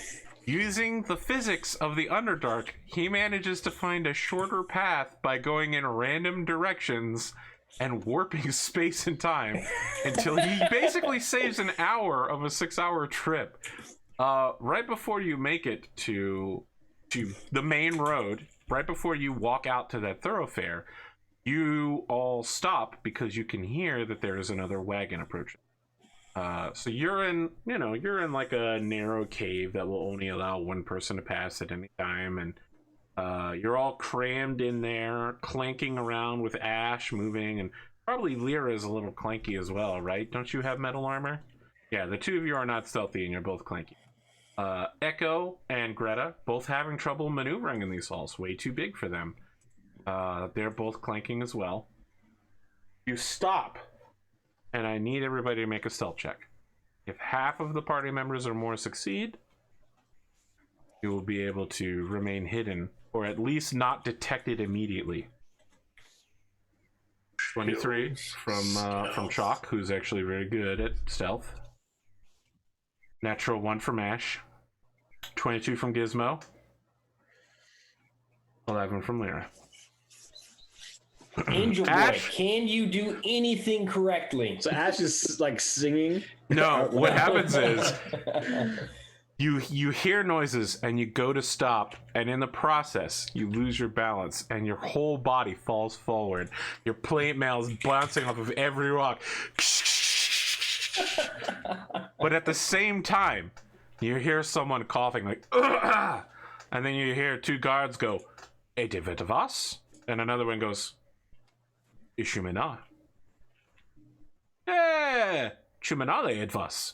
the physics of the Underdark, he manages to find a shorter path by going in random directions and warping space and time until he basically saves an hour of a 6-hour trip. Right before you make it to the main road, right before you walk out to that thoroughfare, you all stop because you can hear that there is another wagon approaching. So you're in like a narrow cave that will only allow one person to pass at any time, and you're all crammed in there, clanking around with Ashe moving, and probably Lyra is a little clanky as well, right? Don't you have metal armor? Yeah, the two of you are not stealthy, and you're both clanky. Echo and Greta both having trouble maneuvering in these halls. Way too big for them. They're both clanking as well. You stop, and I need everybody to make a stealth check. If half of the party members or more succeed, you will be able to remain hidden, or at least not detected immediately. 23 from Chalk, who's actually very good at stealth. Natural 1 from Ashe. 22 from Gizmo. 11 from Lyra. Angel Boy, Ashe? can you do anything correctly? So Ashe is like singing. No, what happens is you hear noises and you go to stop, and in the process you lose your balance and your whole body falls forward. Your plate mail is bouncing off of every rock. But at the same time, you hear someone coughing like, "Ugh!" And then you hear two guards go, "Edivet vas," and another one goes, "Ishumina." "Eh, chumanale edvas."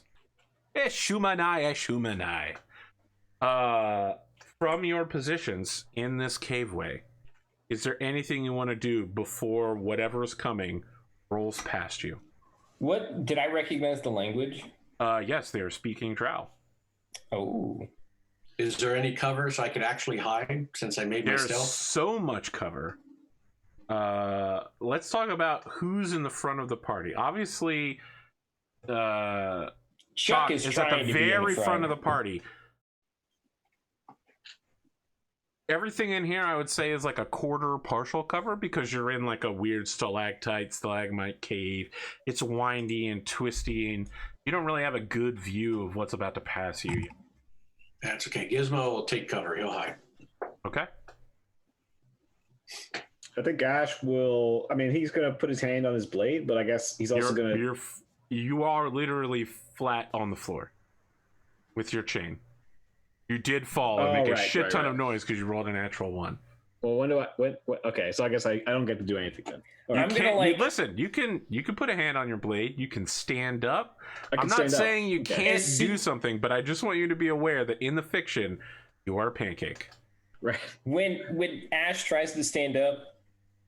Shumanai. From your positions in this caveway, is there anything you want to do before whatever's coming rolls past you? What did I recognize the language? Yes, they are speaking Drow. Oh, Is there any cover so I could actually hide since I made my There's stealth? so much cover. Let's talk about who's in the front of the party. Obviously, Chuck is at trying the to be in very front of the party. Everything in here, I would say, is like a quarter partial cover because you're in like a weird stalagmite cave. It's windy and twisty, and you don't really have a good view of what's about to pass you. That's okay. Gizmo will take cover. He'll hide. Okay. I think Ashe will. I mean, he's gonna put his hand on his blade, but I guess he's also gonna. You are literally flat on the floor with your chain. You did fall and make a shit ton of noise because you rolled a natural 1. Well, when do I? Okay, so I guess I don't get to do anything then. Listen. You can put a hand on your blade. You can stand up. I'm not saying you can't do something, but I just want you to be aware that in the fiction, you are a pancake. Right. When Ashe tries to stand up,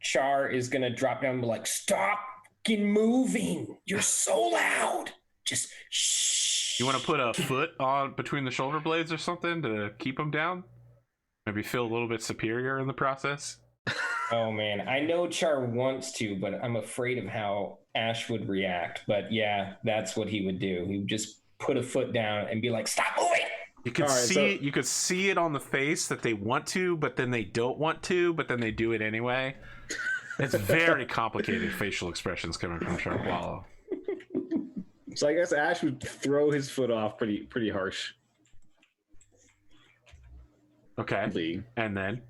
Char is gonna drop down and be like, "Stop fucking moving! You're so loud. Just shh." You want to put a foot on between the shoulder blades or something to keep them down? Maybe feel a little bit superior in the process? Oh man, I know Char wants to, but I'm afraid of how Ashe would react. But yeah, that's what he would do. He would just put a foot down and be like, "Stop moving!" You could you could see it on the face that they want to, but then they don't want to, but then they do it anyway. It's very complicated facial expressions coming from Shark Wallow. So I guess Ashe would throw his foot off pretty harsh. Okay. And then?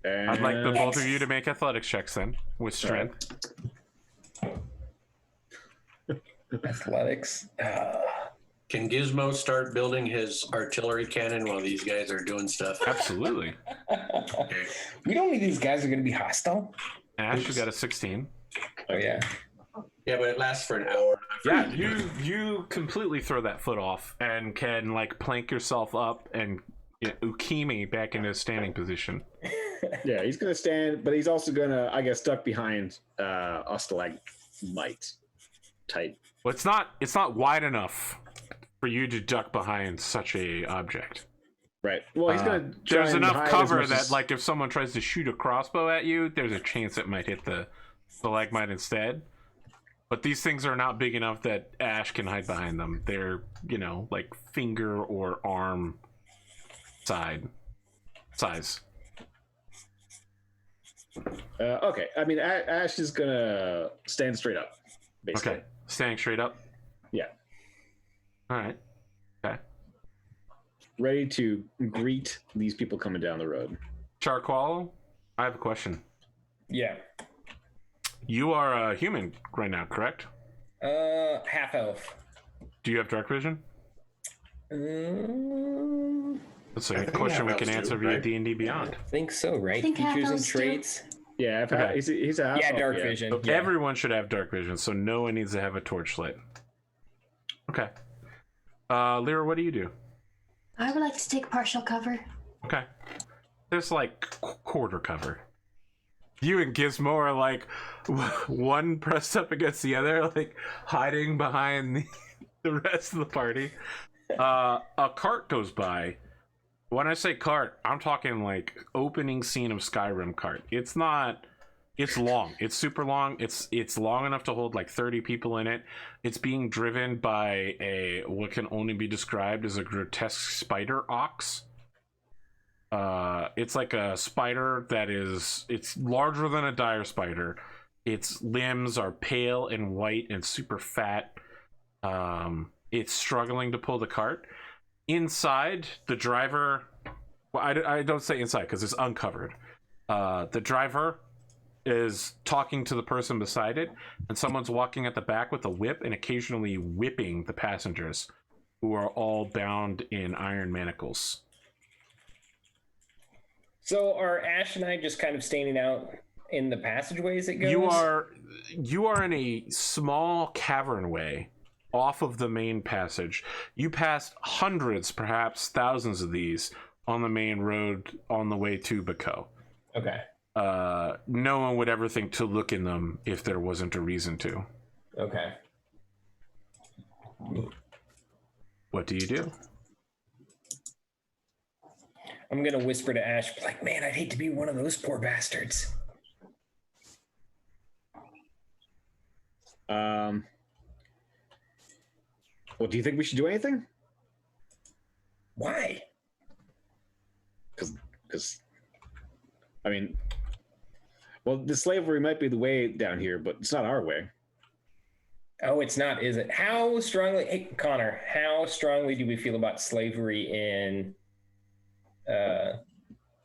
I'd like the both of you to make athletics checks then, with strength. Athletics. Can Gizmo start building his artillery cannon while these guys are doing stuff? Absolutely. Okay. We don't think these guys are going to be hostile. Ash, you got a 16. Oh, yeah. Yeah, but it lasts for an hour. Yeah, you completely throw that foot off and can like plank yourself up and ukimi back into standing position. Yeah, he's gonna stand, but he's also gonna, I guess, duck behind a stalagmite type. Well, it's not wide enough for you to duck behind such a object. Right. Well, he's gonna. There's try and enough hide cover as much that, as- like, if someone tries to shoot a crossbow at you, there's a chance it might hit the stalagmite instead. But these things are not big enough that Ash can hide behind them. They're, like finger or arm size. Okay. I mean, Ash is gonna stand straight up. Basically. Okay, standing straight up. Yeah. All right. Okay. Ready to greet these people coming down the road. Charqual, I have a question. Yeah. You are a human right now, correct? Half elf. Do you have dark vision? That's a question we can answer via D&D Beyond. I think so, right? I think half Features and elves do. traits. Yeah, Okay. he's a half Yeah, elf, dark vision. So Yeah. everyone should have dark vision, so no one needs to have a torch lit. Okay. Lyra, what do you do? I would like to take partial cover. Okay. There's like quarter cover. You and Gizmo are like one pressed up against the other, like hiding behind the rest of the party. A cart goes by. When I say cart, I'm talking like opening scene of Skyrim cart. It's long. It's super long. It's long enough to hold like 30 people in it. It's being driven by what can only be described as a grotesque spider ox. It's like a spider it's larger than a dire spider. Its limbs are pale and white and super fat. It's struggling to pull the cart. Inside, the driver, well, I don't say inside because it's uncovered. The driver is talking to the person beside it, and someone's walking at the back with a whip and occasionally whipping the passengers, who are all bound in iron manacles. So are Ash and I just kind of standing out in the passageways it goes? You are in a small cavernway off of the main passage. You passed hundreds, perhaps thousands of these on the main road on the way to Baco. Okay. No one would ever think to look in them if there wasn't a reason to. Okay. What do you do? I'm gonna whisper to Ash, like, man, I'd hate to be one of those poor bastards. Well, do you think we should do anything? Why? Because, I mean, well, the slavery might be the way down here, but it's not our way. Oh, it's not, is it? How strongly, hey, Connor, how strongly do we feel about slavery in Out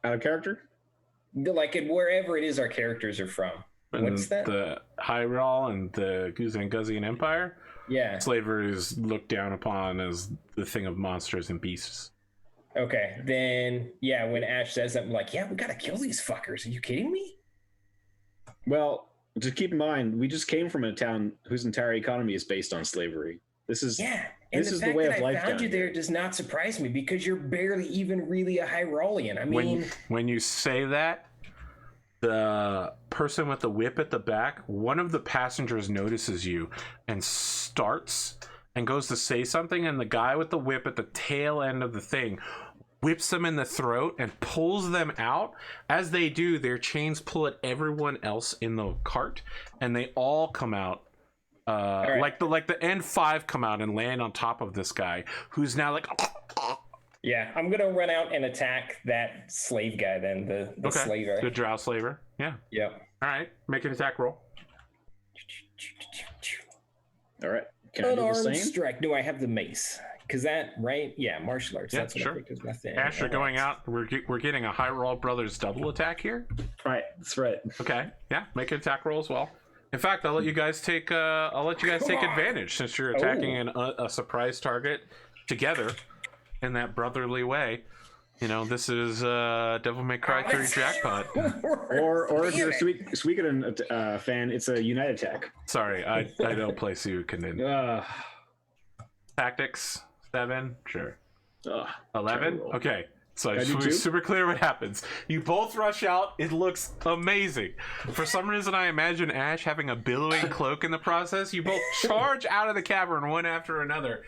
of character? like wherever it is our characters are from? What's that? The Heiral and the Guzan Empire. Yeah. Slavery is looked down upon as the thing of monsters and beasts. Okay, then yeah, when Ash says that, I'm like, yeah, we gotta kill these fuckers. Are you kidding me? Well, just keep in mind, we just came from a town whose entire economy is based on slavery. This is Yeah, and this the is the fact way that of life I found down you there here. does not surprise me because you're barely even really a Hyralian. I mean, When you say that, the person with the whip at the back, one of the passengers notices you and starts and goes to say something, and the guy with the whip at the tail end of the thing whips them in the throat and pulls them out. As they do, their chains pull at everyone else in the cart, and they all come out. right. Like the N5 come out and land on top of this guy, who's now like. yeah, I'm gonna run out and attack that slave guy then, the Okay, slaver. the drow slaver. Yeah. Yep. All right, make an attack roll. all right. Can I do the Unarmed same? strike. No, I have the mace. Because that, right? Yeah, martial arts. Yeah, That's what sure. I think is my thing. Ash, you're All going right. out. We're getting a Heiral Brothers double attack here. Right, that's right. Okay, yeah, make an attack roll as well. In fact, I'll let you guys take advantage since you're attacking a surprise target together in that brotherly way. You know, this is Devil May Cry 3 jackpot. Or if you're a Suikoden fan, it's a United attack. Sorry, I don't play Suikoden. Tactics 7, sure. 11, okay. So I just want to be super clear what happens. You both rush out. It looks amazing. For some reason, I imagine Ashe having a billowing cloak in the process. You both charge out of the cavern one after another.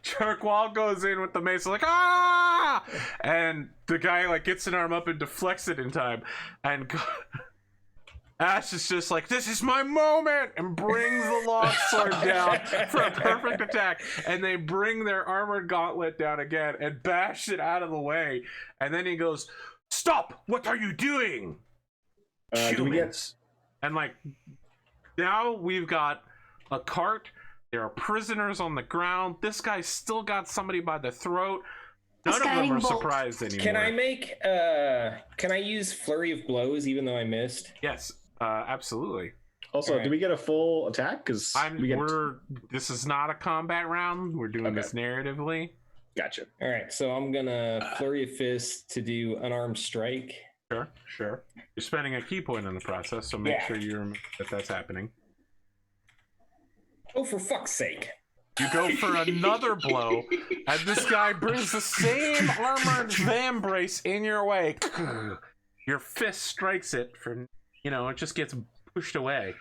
Charqual goes in with the mace, like, ah! And the guy, like, gets an arm up and deflects it in time. And Ashe is just like, this is my moment! And brings the long sword down for a perfect attack. And they bring their armored gauntlet down again and bash it out of the way. And then he goes, stop! What are you doing? Humans. And, like, now we've got a cart. There are prisoners on the ground. This guy's still got somebody by the throat. None of them are surprised anymore. Can I use Flurry of Blows even though I missed? Yes. Absolutely. Also, do we get a full attack? Because this is not a combat round. We're doing this narratively. Gotcha. All right, so I'm gonna Flurry of Fist to do unarmed strike. Sure. You're spending a key point in the process, so make sure you remember that that's happening. Oh, for fuck's sake! You go for another blow, and this guy brings the same armored vambrace in your way. Your fist strikes it for. You know, it just gets pushed away.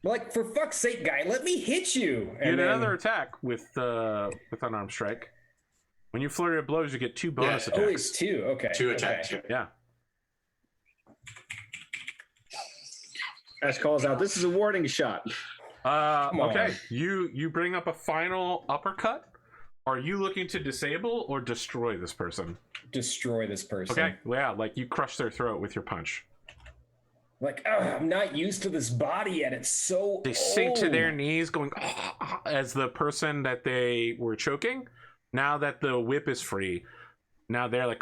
Like, for fuck's sake, guy, let me hit you! And get another attack with unarmed strike. When you flurry of blows, you get 2 bonus attacks. Oh, it's 2. Okay. 2 attacks. Okay. Yeah. Ashe calls out, this is a warning shot. Okay. You bring up a final uppercut. Are you looking to disable or destroy this person? Destroy this person. Okay. Yeah, like you crush their throat with your punch. Like, I'm not used to this body yet. It's so They sink to their knees going as the person that they were choking. Now that the whip is free, now they're like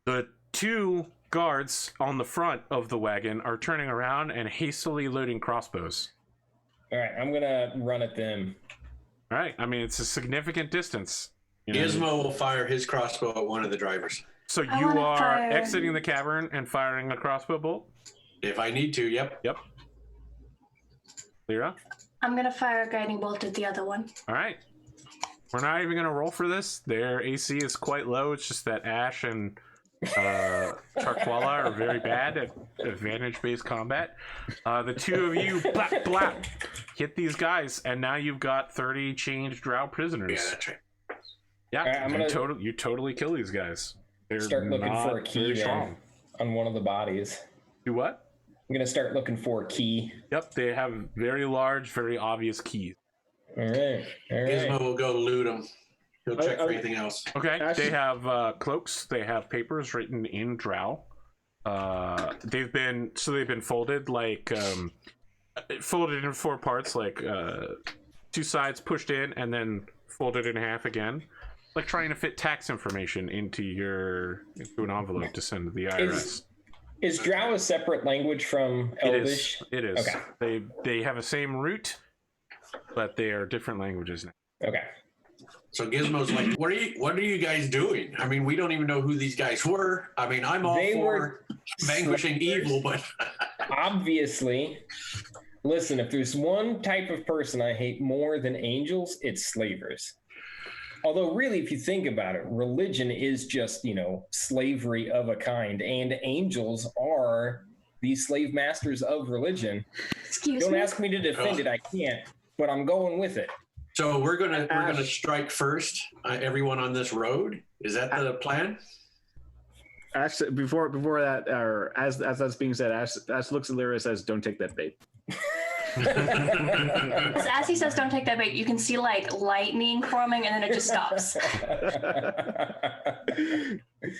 the 2 guards on the front of the wagon are turning around and hastily loading crossbows. All right, I'm gonna run at them. All right, I mean it's a significant distance. You know? Gizmo will fire his crossbow at one of the drivers. So you are exiting the cavern and firing a crossbow bolt? If I need to, yep. Lyra? I'm going to fire a guiding bolt at the other one. All right. We're not even going to roll for this. Their AC is quite low. It's just that Ashe and Charquala are very bad at advantage-based combat. The 2 of you, blap, blap, hit these guys, and now you've got 30 chained drow prisoners. Yeah, that's right. Yeah, you totally kill these guys. They're start looking for a key on one of the bodies. Do what? I'm gonna start looking for a key. Yep, they have very large, very obvious keys. All right. Gizmo will go loot them. He'll check for anything else. Okay, they have cloaks. They have papers written in drow. They've been folded folded in 4 parts, like 2 sides pushed in and then folded in half again. Like trying to fit tax information into an envelope to send to the IRS. Is drow a separate language from Elvish? It is. Okay. They have the same root, but they are different languages now. Okay. So Gizmo's like, what are you guys doing? I mean, we don't even know who these guys were. I mean, I'm all for vanquishing evil, but obviously, listen, if there's one type of person I hate more than angels, it's slavers. Although, really, if you think about it, religion is just, slavery of a kind, and angels are the slave masters of religion. Don't ask me to defend it; I can't. But I'm going with it. So we're gonna strike first. Everyone on this road. Is that the plan? Ashe, before that, or as that's being said, Ashe looks at Lyra and says, "Don't take that bait." As he says, don't take that bait, you can see like lightning forming and then it just stops.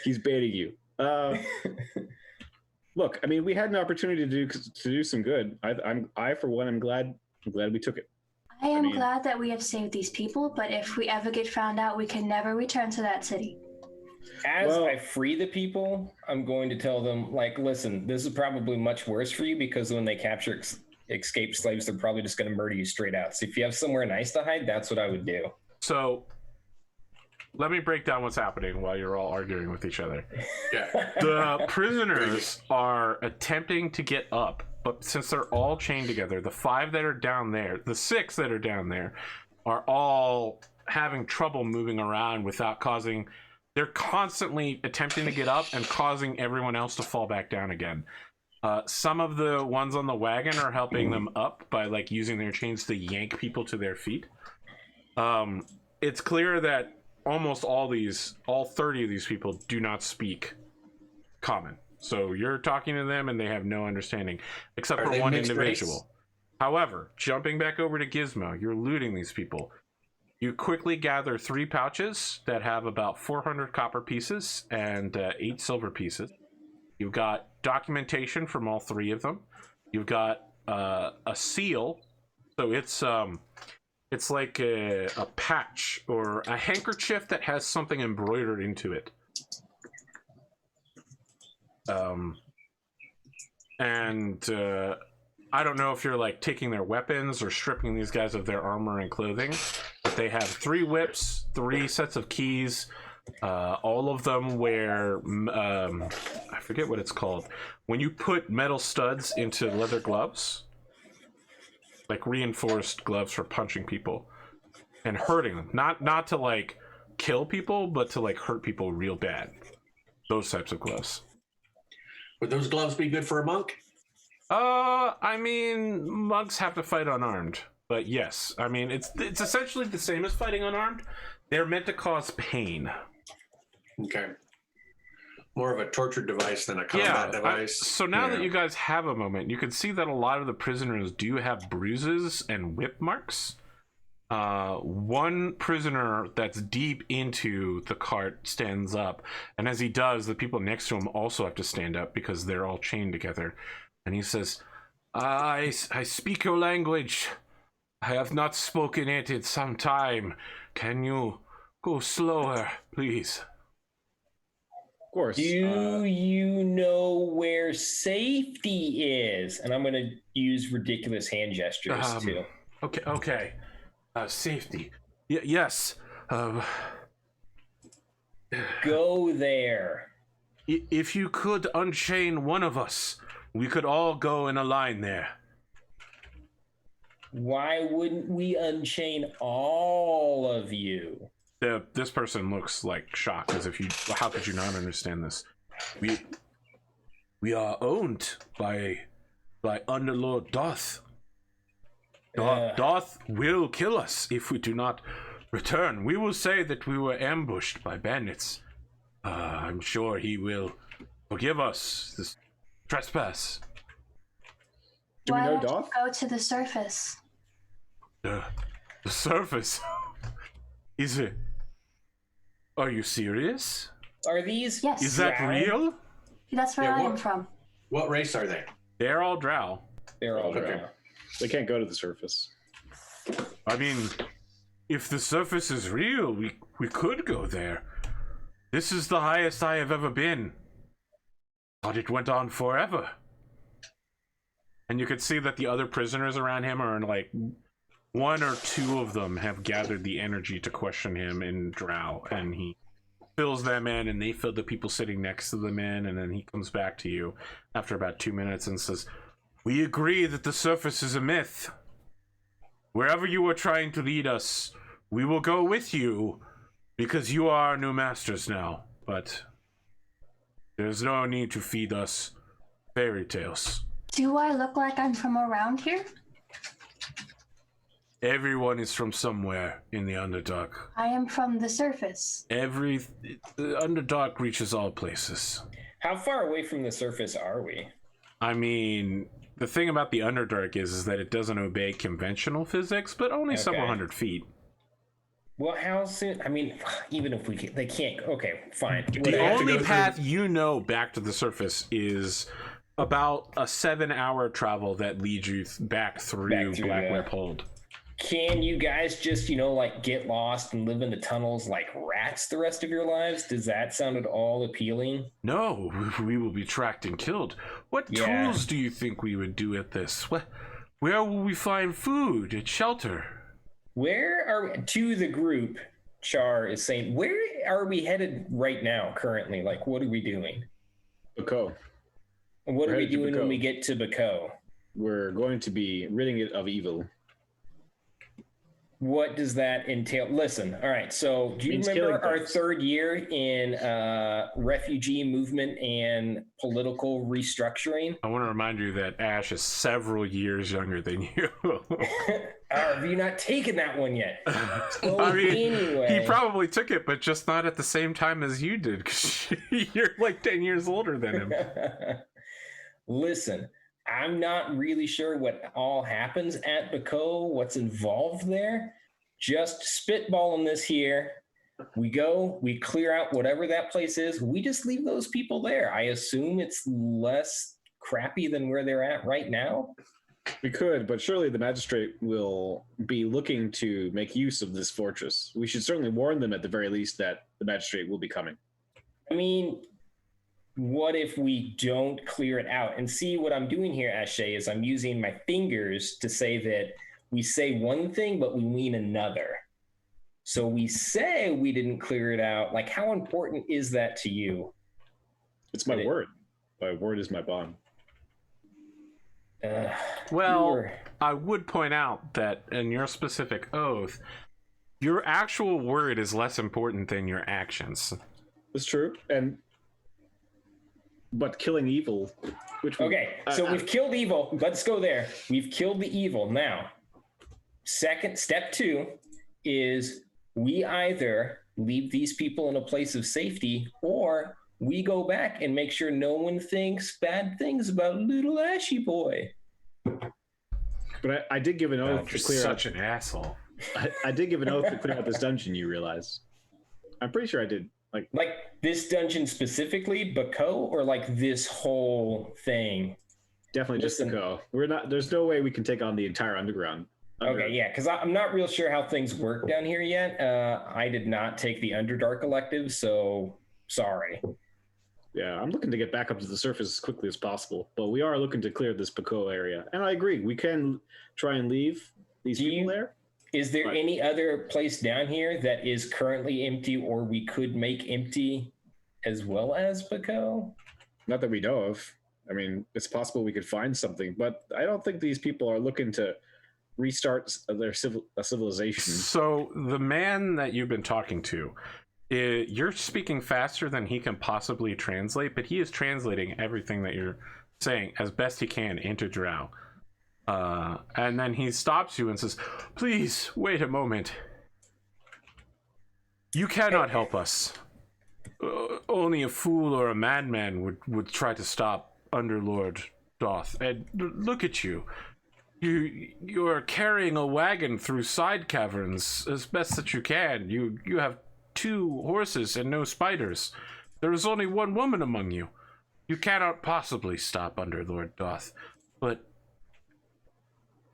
He's baiting you. Look, I mean, we had an opportunity to do some good. I for one, I'm glad we took it. I am glad that we have saved these people, but if we ever get found out, we can never return to that city. As I free the people, I'm going to tell them, like, listen, this is probably much worse for you because when they capture escaped slaves, they're probably just going to murder you straight out. So if you have somewhere nice to hide, that's what I would do. So let me break down what's happening while you're all arguing with each other. Yeah. The prisoners are attempting to get up, but since they're all chained together, the 5 that are down there, the 6 that are down there, are all having trouble moving around without causing... They're constantly attempting to get up and causing everyone else to fall back down again. Some of the ones on the wagon are helping them up by like using their chains to yank people to their feet. It's clear that almost all 30 of these people do not speak common. So you're talking to them and they have no understanding, except for one individual. Race? However, jumping back over to Gizmo, you're looting these people. You quickly gather 3 pouches that have about 400 copper pieces and 8 silver pieces. You've got documentation from all 3 of them. You've got a seal. So it's like a patch or a handkerchief that has something embroidered into it. I don't know if you're like taking their weapons or stripping these guys of their armor and clothing, but they have 3 whips, 3 sets of keys. All of them wear, I forget what it's called. When you put metal studs into leather gloves, like reinforced gloves for punching people and hurting them. Not to like kill people, but to like hurt people real bad. Those types of gloves. Would those gloves be good for a monk? I mean, monks have to fight unarmed, but yes. I mean, it's essentially the same as fighting unarmed. They're meant to cause pain. Okay. More of a torture device than a combat device. So now that you guys have a moment, you can see that a lot of the prisoners do have bruises and whip marks. One prisoner that's deep into the cart stands up, and as he does, the people next to him also have to stand up because they're all chained together. And he says, I speak your language. I have not spoken it in some time. Can you go slower, please? Of course. Do you know where safety is? And I'm going to use ridiculous hand gestures, too. Okay. Safety. Yes. Go there. If you could unchain one of us, we could all go in a line there. Why wouldn't we unchain all of you? This person looks like shocked, as if how could you not understand this? We are owned by Underlord Doth. Doth will kill us if we do not return. We will say that we were ambushed by bandits. I'm sure he will forgive us this trespass. Do we know Doth? Go to the surface. The surface? Is it? Are you serious? Are these? Yes. Is that real? That's where I am from. What race are they? They're all drow. They're all drow. Okay. They can't go to the surface. I mean, if the surface is real, we could go there. This is the highest I have ever been. Thought it went on forever. And you could see that the other prisoners around him are like 1 or 2 of them have gathered the energy to question him in drow, and he fills them in, and they fill the people sitting next to them in, and then he comes back to you after about 2 minutes and says, "We agree that the surface is a myth. Wherever you are trying to lead us, we will go with you, because you are our new masters now. But there's no need to feed us fairy tales." Do I look like I'm from around here? Everyone is from somewhere in the Underdark. I am from the surface. The Underdark reaches all places. How far away from the surface are we? I mean, the thing about the Underdark is that it doesn't obey conventional physics, but only several hundred feet. Well, how soon? I mean, even if they can't. Okay, fine. The only path you know back to the surface is about a 7-hour travel that leads you back through Black Whip Hold. can you guys just, like get lost and live in the tunnels like rats the rest of your lives? Does that sound at all appealing? No, we will be tracked and killed. What tools do you think we would do at this? Where will we find food and shelter? Where are to the group? Char is saying, where are we headed right now? Currently, like, what are we doing? Bako. And what are we doing when we get to Bako? We're going to be ridding it of evil. What does that entail? Listen, all right. So, do you remember our third year in refugee movement and political restructuring? I want to remind you that Ashe is several years younger than you. Have you not taken that one yet? So anyway. He probably took it, but just not at the same time as you did, because you're like 10 years older than him. Listen, I'm not really sure what all happens at Bako, what's involved there. Just spitballing this here. We go, we clear out whatever that place is. We just leave those people there. I assume it's less crappy than where they're at right now. We could, but surely the magistrate will be looking to make use of this fortress. We should certainly warn them at the very least that the magistrate will be coming. I mean, what if we don't clear it out? And see, what I'm doing here, Ashe, is I'm using my fingers to say that we say one thing, but we mean another. So we say we didn't clear it out. Like, how important is that to you? It's my word. My word is my bond. Well, I would point out that in your specific oath, your actual word is less important than your actions. That's true. But killing evil, so we've killed evil. Let's go there. We've killed the evil. Now, step 2 is we either leave these people in a place of safety, or we go back and make sure no one thinks bad things about little Ashy boy. But I did give an oath to clear such an asshole. I did give an oath to clear out this dungeon, you realize. I'm pretty sure I did. Like this dungeon specifically, Bako, or like this whole thing? Definitely just Bako. There's no way we can take on the entire underground. Okay, yeah, because I'm not real sure how things work down here yet. I did not take the Underdark elective, so sorry. Yeah, I'm looking to get back up to the surface as quickly as possible, but we are looking to clear this Bako area. And I agree, we can try and leave these people there. Is there any other place down here that is currently empty, or we could make empty as well as Bako? Not that we know of. I mean, it's possible we could find something, but I don't think these people are looking to restart their civilization. So the man that you've been talking to, you're speaking faster than he can possibly translate, but he is translating everything that you're saying as best he can into Drow. And then he stops you and says, "Please wait a moment. You cannot help us. Only a fool or a madman would try to stop Underlord Doth. And look at you. You're carrying a wagon through side caverns as best that you can. You have 2 horses and no spiders. There is only 1 woman among you. You cannot possibly stop Underlord Doth. But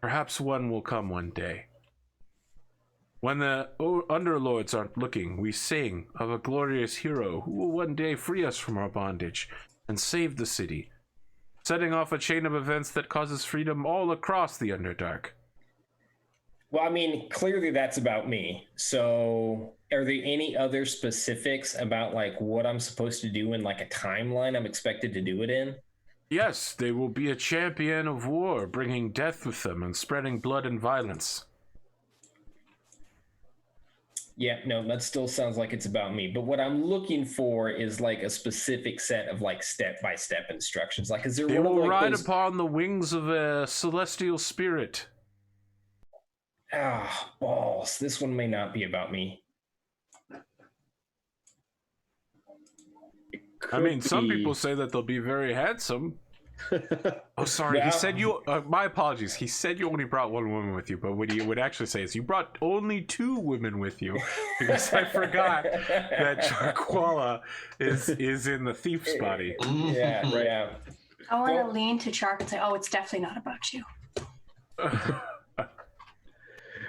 perhaps one will come one day. When the underlords aren't looking, we sing of a glorious hero who will one day free us from our bondage and save the city, setting off a chain of events that causes freedom all across the Underdark." Well, I mean, clearly that's about me. So are there any other specifics about like what I'm supposed to do in like a timeline I'm expected to do it in? Yes, they will be a champion of war, bringing death with them and spreading blood and violence. Yeah, no, that still sounds like it's about me. But what I'm looking for is like a specific set of like step-by-step instructions. Like, is there they one will of like ride those... upon the wings of a celestial spirit. Ah, balls. This one may not be about me. I mean, some people say that they'll be very handsome. Oh, sorry. Well, he said you. My apologies. He said you only brought 1 woman with you, but what he would actually say is you brought only 2 women with you, because I forgot that Charquala is in the thief's body. Yeah, right. Yeah. I want to lean to Chark and say, "Oh, it's definitely not about you."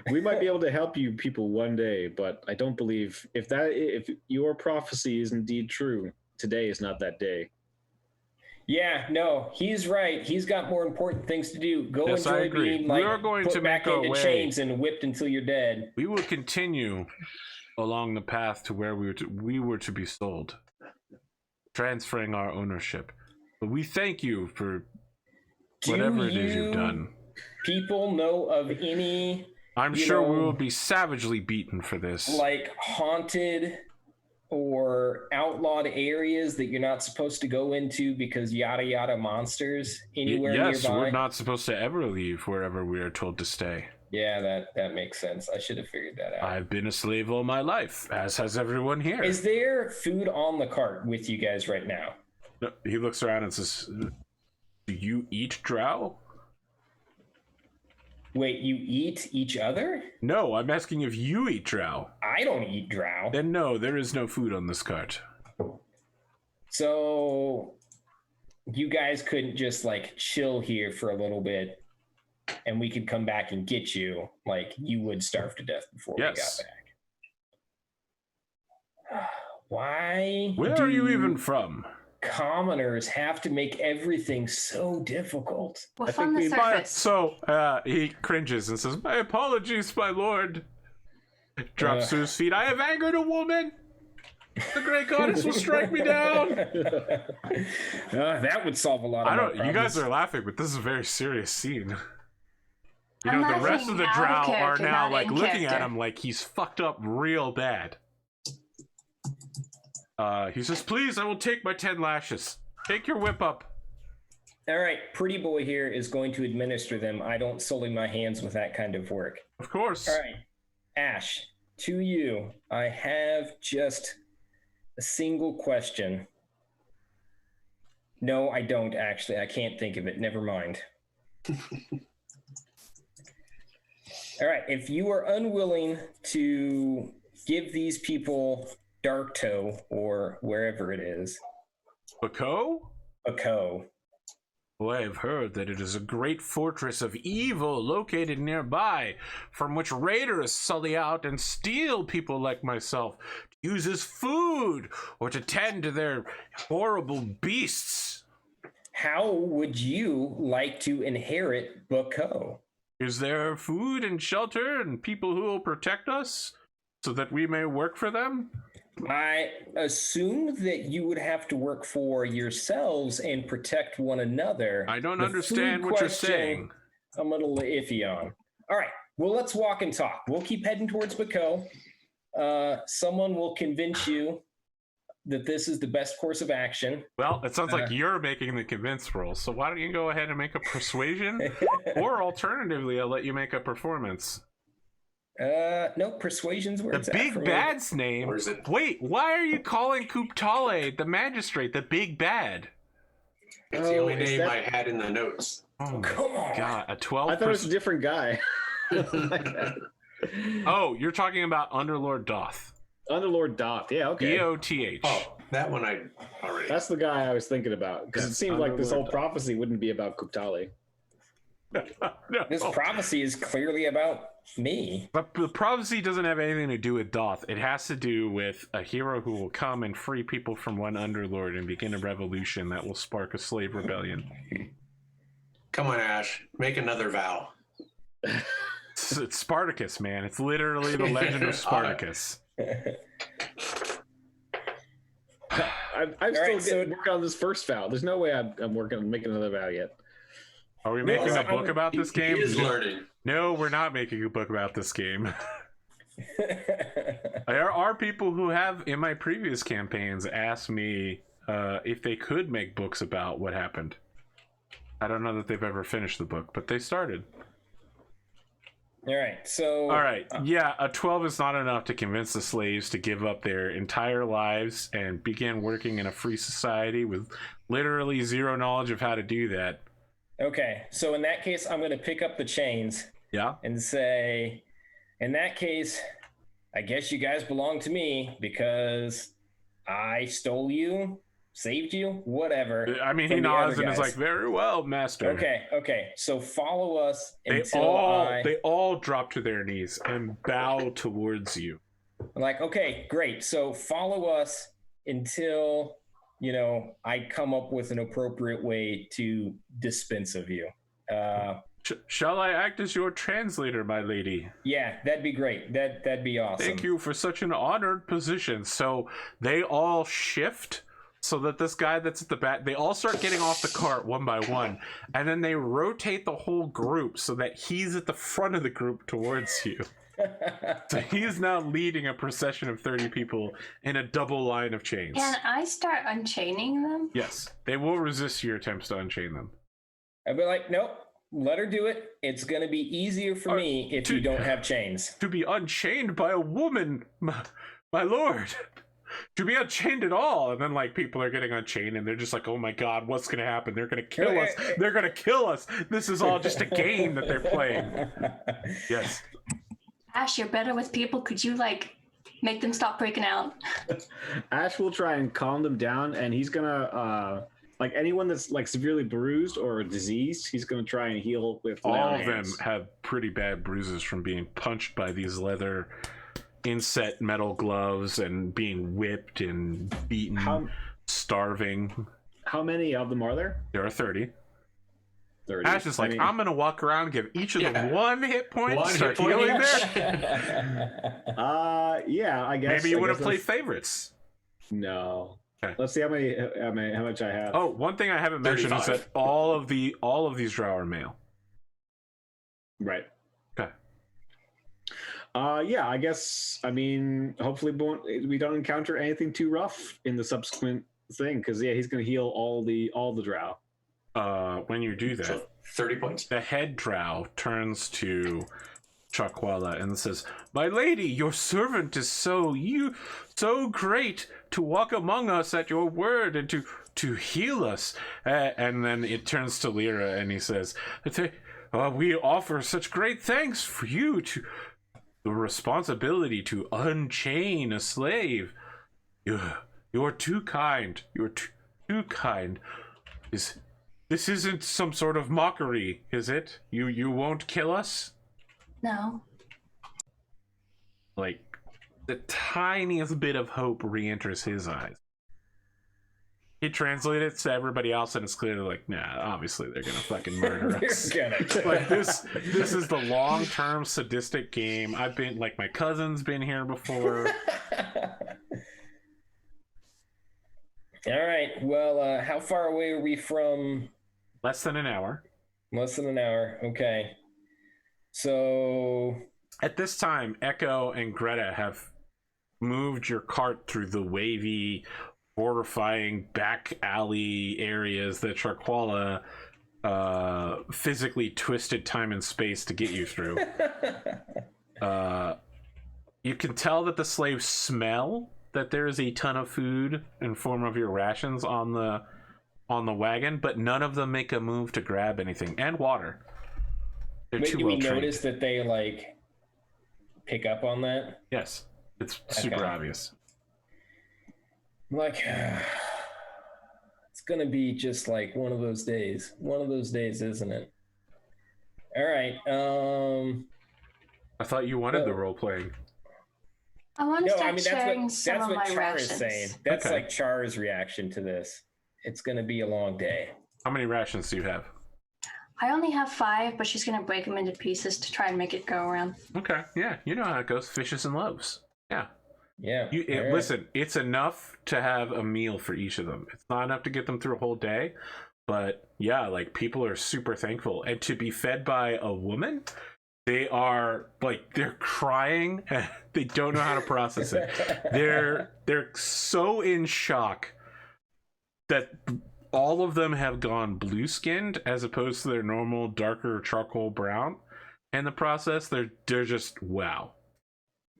We might be able to help you people one day, but I don't believe if your prophecy is indeed true, today is not that day. Yeah, no, he's right. He's got more important things to do. Go Yes, I enjoy agree. being We are going put to back make our into way. chains and whipped until you're dead. We will continue along the path to where we were to be sold, transferring our ownership. But we thank you for whatever it is you've done. People know of any? I'm sure we will be savagely beaten for this. Like haunted or outlawed areas that you're not supposed to go into because yada yada monsters anywhere yes, nearby? We're not supposed to ever leave wherever we are told to stay. Yeah, that makes sense. I should have figured that out. I've been a slave all my life, as has everyone here. Is there food on the cart with you guys right now? No, he looks around and says, "Do you eat drow?" Wait, you eat each other? No, I'm asking if you eat drow. I don't eat drow. Then no, there is no food on this cart. So you guys couldn't just like chill here for a little bit and we could come back and get you. Like you would starve to death before we got back. Why? Where are you even from? Commoners have to make everything so difficult. Well, from the surface. So he cringes and says, "My apologies, my lord." Drops to his feet. "I have angered a woman. The great goddess will strike me down." That would solve a lot of problems. You guys are laughing, but this is a very serious scene. You I'm know, the rest of the drow are character, now not like in looking character. at him like he's fucked up real bad. He says, "Please, I will take my 10 lashes. Take your whip up." All right, pretty boy here is going to administer them. I don't sully my hands with that kind of work. Of course. All right, Ashe, to you, I have just a single question. No, I don't actually. I can't think of it. Never mind. All right, if you are unwilling to give these people Dark Toe or wherever it is. Baco? Baco. Well, I have heard that it is a great fortress of evil located nearby, from which raiders sully out and steal people like myself to use as food or to tend to their horrible beasts. How would you like to inherit Baco? Is there food and shelter and people who will protect us so that we may work for them? I assume that you would have to work for yourselves and protect one another. I don't The understand food what you're question, saying. I'm a little iffy on. All right, well, let's walk and talk. We'll keep heading towards Baco. Someone will convince you that this is the best course of action. Well, it sounds like you're making the convince roll, so why don't you go ahead and make a persuasion? Or alternatively, I'll let you make a performance. No, persuasion's where The it's at big for me. bad's name? Or is it- Wait, why are you calling Kuptale, the magistrate, the big bad? It's the only is name that- I had in the notes. Oh my Come on. god, a 12. I thought it was a different guy. Oh, you're talking about Underlord Doth. Underlord Doth. Yeah, okay. DOTH. Oh, that one I already. That's the guy I was thinking about because Yes, it seemed like this Underlord whole Doth. prophecy wouldn't be about Kuptali. No. This prophecy is clearly about me. But the prophecy doesn't have anything to do with Doth. It has to do with a hero who will come and free people from one Underlord and begin a revolution that will spark a slave rebellion. Come on, Ashe. Make another vow. It's Spartacus, man. It's literally the legend of Spartacus. I'm still working on this first vow. There's no way I'm working on making another vow yet. Are we making a book about this game? He is learning. No, we're not making a book about this game. There are people who have, in my previous campaigns, asked me if they could make books about what happened. I don't know that they've ever finished the book, but they started. All right, so... All right, yeah, a 12 is not enough to convince the slaves to give up their entire lives and begin working in a free society with literally zero knowledge of how to do that. Okay, so in that case, I'm going to pick up the chains Yeah? and say, in that case, I guess you guys belong to me because I stole you saved you, whatever. I mean, he nods and is like, very well, master. Okay. So follow us they all drop to their knees and bow towards you. I'm like, okay, great. So follow us until, I come up with an appropriate way to dispense of you. Shall I act as your translator, my lady? Yeah, that'd be great. That'd be awesome. Thank you for such an honored position. So they all shift so that this guy that's at the back, they all start getting off the cart one by one, and then they rotate the whole group so that he's at the front of the group towards you. So he's now leading a procession of 30 people in a double line of chains. Can I start unchaining them? Yes, they will resist your attempts to unchain them. I'd be like, nope, let her do it. It's going to be easier for me if you don't have chains. To be unchained by a woman, my lord. To be unchained at all. And then, people are getting unchained, and they're just like, oh my god, what's going to happen? They're going to kill us. They're going to kill us. This is all just a game that they're playing. Yes. Ashe, you're better with people. Could you, make them stop freaking out? Ashe will try and calm them down, and he's gonna anyone that's severely bruised or diseased, he's gonna try and heal with all of them have pretty bad bruises from being punched by these leather inset metal gloves and being whipped and beaten, starving. How many of them are there? There are 30. 30. Ashe is like, I'm gonna walk around and give each of them one hit point. Start healing there. Yeah, I guess. Maybe you want to play favorites. No. Okay. Let's see how much I have. Oh, one thing I haven't mentioned is that all of these drow are male. Right. Okay. Yeah, I guess. I mean, hopefully we don't encounter anything too rough in the subsequent thing, because he's gonna heal all the drow. When you do that, so 30 points. The head drow turns to Chakwala and says, my lady, your servant is so great to walk among us at your word and to heal us. And then it turns to Lyra and he says, we offer such great thanks for you to the responsibility to unchain a slave. You're too kind. You're too kind. This isn't some sort of mockery, is it? You won't kill us? No. The tiniest bit of hope re-enters his eyes. He translates it to everybody else, and it's clearly nah, obviously they're gonna fucking murder us. This is the long-term sadistic game. I've been, my cousin's been here before. All right, well, how far away are we from... Less than an hour. Less than an hour, okay. So... At this time, Echo and Greta have moved your cart through the wavy, horrifying back alley areas that Chakwala physically twisted time and space to get you through. You can tell that the slaves smell that there is a ton of food in form of your rations on the wagon, but none of them make a move to grab anything, and water. Do we notice that they pick up on that? Yes, it's super obvious. It's gonna be just one of those days. One of those days, isn't it? All right. I thought you wanted the role playing. I want to start sharing some of my Char rations. is saying. That's Char's reaction to this. It's gonna be a long day. How many rations do you have? I only have 5, but she's gonna break them into pieces to try and make it go around. Okay, yeah, you know how it goes. Fishes and loaves. Yeah. Yeah. Listen, it's enough to have a meal for each of them. It's not enough to get them through a whole day, but yeah, people are super thankful. And to be fed by a woman, they are they're crying. They don't know how to process it. They're so in shock that all of them have gone blue skinned as opposed to their normal darker charcoal brown. In the process, they're just wow.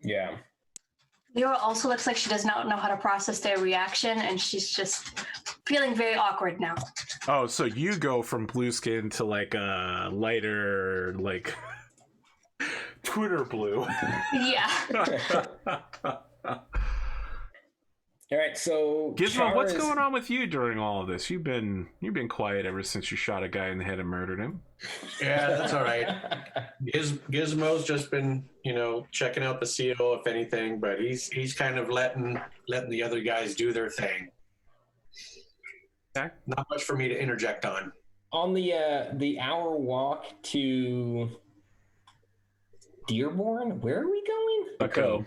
Yeah. Lyra also looks like she does not know how to process their reaction, and she's just feeling very awkward now. Oh, so you go from blue skin to a lighter Twitter blue. Yeah. All right, so Gizmo, what's going on with you during all of this? You've been quiet ever since you shot a guy in the head and murdered him. Yeah, that's all right. Gizmo's just been, checking out the CO if anything, but he's kind of letting the other guys do their thing. Okay. Not much for me to interject on. On the hour walk to Dearborn, where are we going? Baco.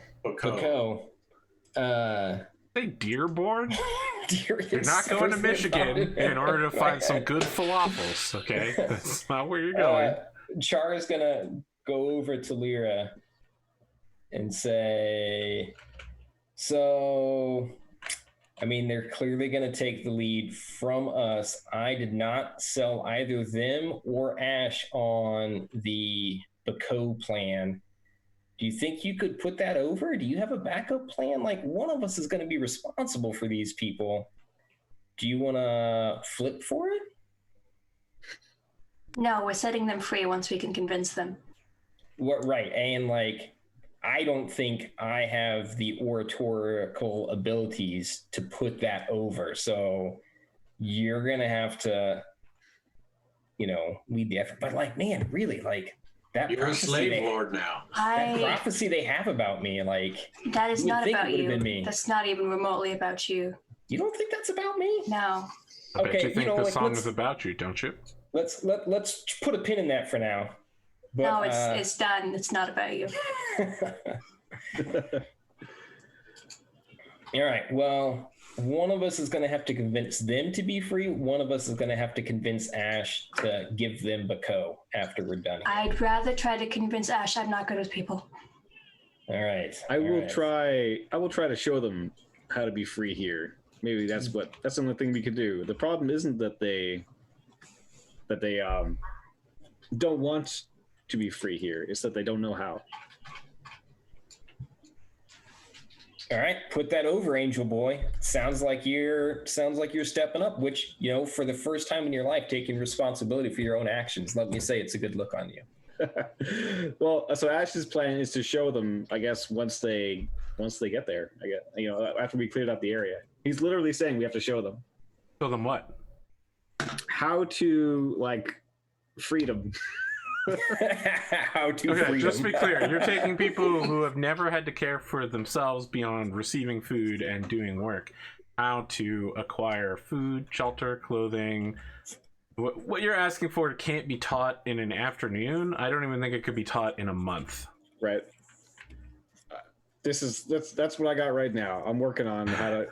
Say Dearborn? You're not going to Michigan in order to find some good falafels, okay? That's not where you're going. Char is going to go over to Lyra and say, so, they're clearly going to take the lead from us. I did not sell either them or Ashe on the Baco plan. Do you think you could put that over? Do you have a backup plan? Like, one of us is going to be responsible for these people. Do you want to flip for it? No, we're setting them free once we can convince them. What? Right. And, I don't think I have the oratorical abilities to put that over. So you're going to have to, lead the effort. But, man, really, that you're a slave lord now. That prophecy they have about me, that is not about you. Been me. That's not even remotely about you. You don't think that's about me? No. I bet you think the song is about you, don't you? Let's put a pin in that for now. But, no, it's done. It's not about you. All right. Well, one of us is going to have to convince them to be free. One of us is going to have to convince Ashe to give them Baco after we're done. I'd rather try to convince Ashe. I'm not good with people. All right. I will try to show them how to be free here. Maybe that's the only thing we could do. The problem isn't that they don't want to be free here. It's that they don't know how. All right, put that over, Angel Boy. Sounds like you're stepping up, which, for the first time in your life, taking responsibility for your own actions. Let me say, it's a good look on you. Well, so Ashe's plan is to show them, I guess, once they get there. I guess, after we cleared out the area. He's literally saying we have to show them. Show them what? How to freedom. How to freedom. Just to be clear, you're taking people who have never had to care for themselves beyond receiving food and doing work, how to acquire food, shelter, clothing. What you're asking for can't be taught in an afternoon. I don't even think it could be taught in a month. Right. That's what I got right now. I'm working on how to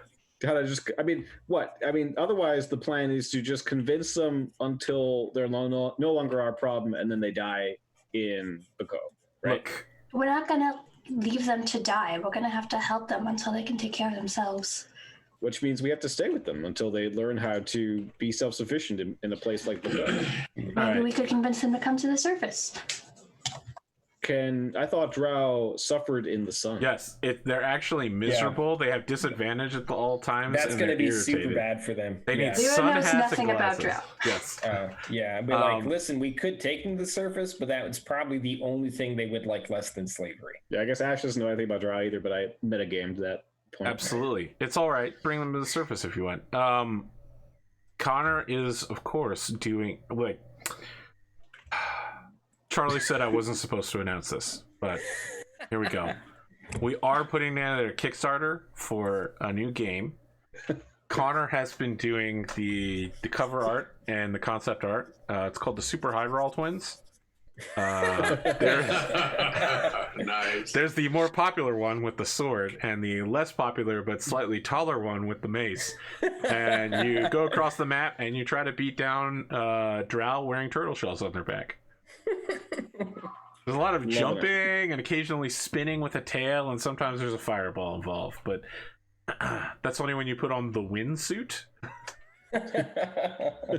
just, otherwise the plan is to just convince them until they're no longer our problem, and then they die in Baco, right? Look, we're not going to leave them to die. We're going to have to help them until they can take care of themselves. Which means we have to stay with them until they learn how to be self-sufficient in a place like Baco. Maybe we could convince them to come to the surface. I thought Drow suffered in the sun. Yes, they're actually miserable. Yeah. They have disadvantage at all times. That's going to be super bad for them. They need sun hats nothing and glasses. About Drow. Yes. But listen, we could take them to the surface, but that was probably the only thing they would like less than slavery. Yeah, I guess Ashe doesn't know anything about Drow either, but I metagamed that point. Absolutely. It's all right. Bring them to the surface if you want. Connor is, of course, doing... Charlie said I wasn't supposed to announce this, but here we go. We are putting together a Kickstarter for a new game. Connor has been doing the cover art and the concept art. It's called the Super Heiral Twins. Nice. There's the more popular one with the sword, and the less popular but slightly taller one with the mace. And you go across the map and you try to beat down Drow wearing turtle shells on their back. There's a lot of jumping and occasionally spinning with a tail, and sometimes there's a fireball involved, but that's only when you put on the windsuit,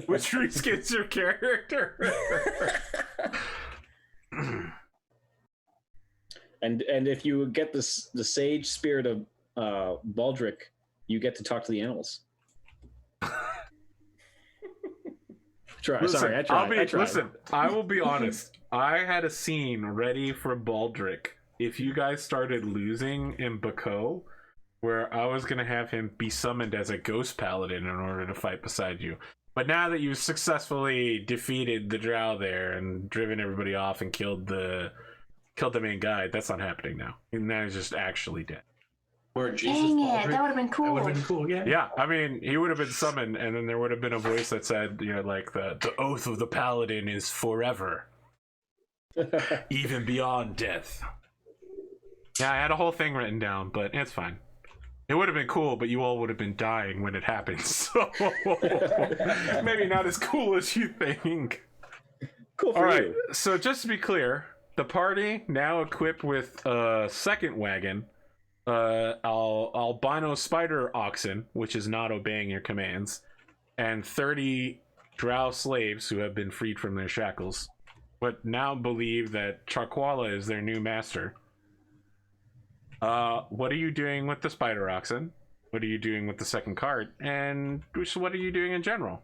which reskins your character. And if you get the sage spirit of Baldric, you get to talk to the animals. Listen, I tried. Listen, I will be honest. I had a scene ready for Baldric. If you guys started losing in Baco, where I was gonna have him be summoned as a ghost paladin in order to fight beside you. But now that you've successfully defeated the drow there and driven everybody off and killed the main guy, that's not happening now. And now he's just actually dead. Or Jesus. Dang it, that would have been cool. That would have been cool, yeah. Yeah, I mean, he would have been summoned, and then there would have been a voice that said, you know, like, the oath of the paladin is forever. Even beyond death. Yeah, I had a whole thing written down, but it's fine. It would have been cool, but you all would have been dying when it happened, so maybe not as cool as you think. Cool for all right, you. So just to be clear, the party now equipped with a second wagon, albino spider oxen, which is not obeying your commands, and 30 drow slaves who have been freed from their shackles, but now believe that Charquala is their new master. What are you doing with the spider oxen? What are you doing with the second cart? And what are you doing in general?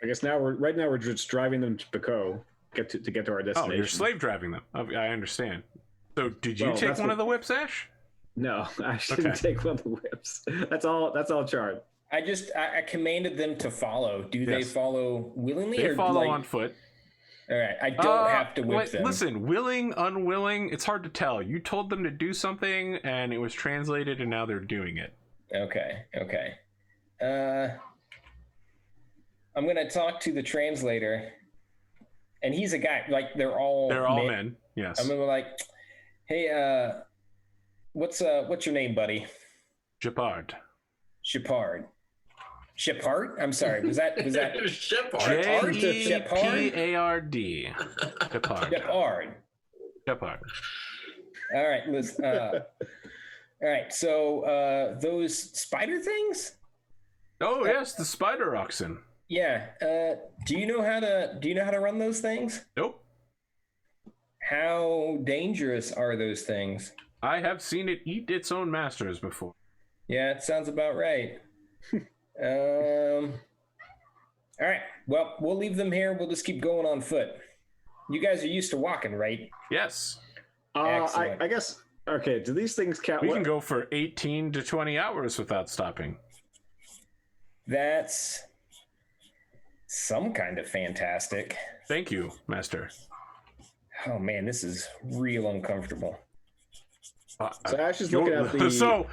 I guess we're just driving them to Pico to get to our destination. Oh, you're slave driving them. I understand. So did you take one of the whips, Ash? No, I didn't take one of the whips. That's all Chard. I commanded them to follow. Do they follow willingly? They or follow on foot. All right, I don't have to whip them. Listen, willing, unwilling, it's hard to tell. You told them to do something, and it was translated, and now they're doing it. Okay. I'm gonna talk to the translator, and he's a guy. Like they're all men. Yes. I'm gonna be like, hey, what's your name, buddy? SHEPart. SHEPart? I'm sorry. Was that SHEPart? SHEPard. SHEPart. All right, listen. All right. So those spider things? Oh yes, the spider oxen. Yeah. Do you know how to run those things? Nope. How dangerous are those things? I have seen it eat its own masters before. Yeah, it sounds about right. All right. Well, we'll leave them here. We'll just keep going on foot. You guys are used to walking, right? Yes. I guess. Okay. Do these things count? We can go for 18 to 20 hours without stopping. That's some kind of fantastic. Thank you, Master. Oh man, this is real uncomfortable. So Ash is looking at the. So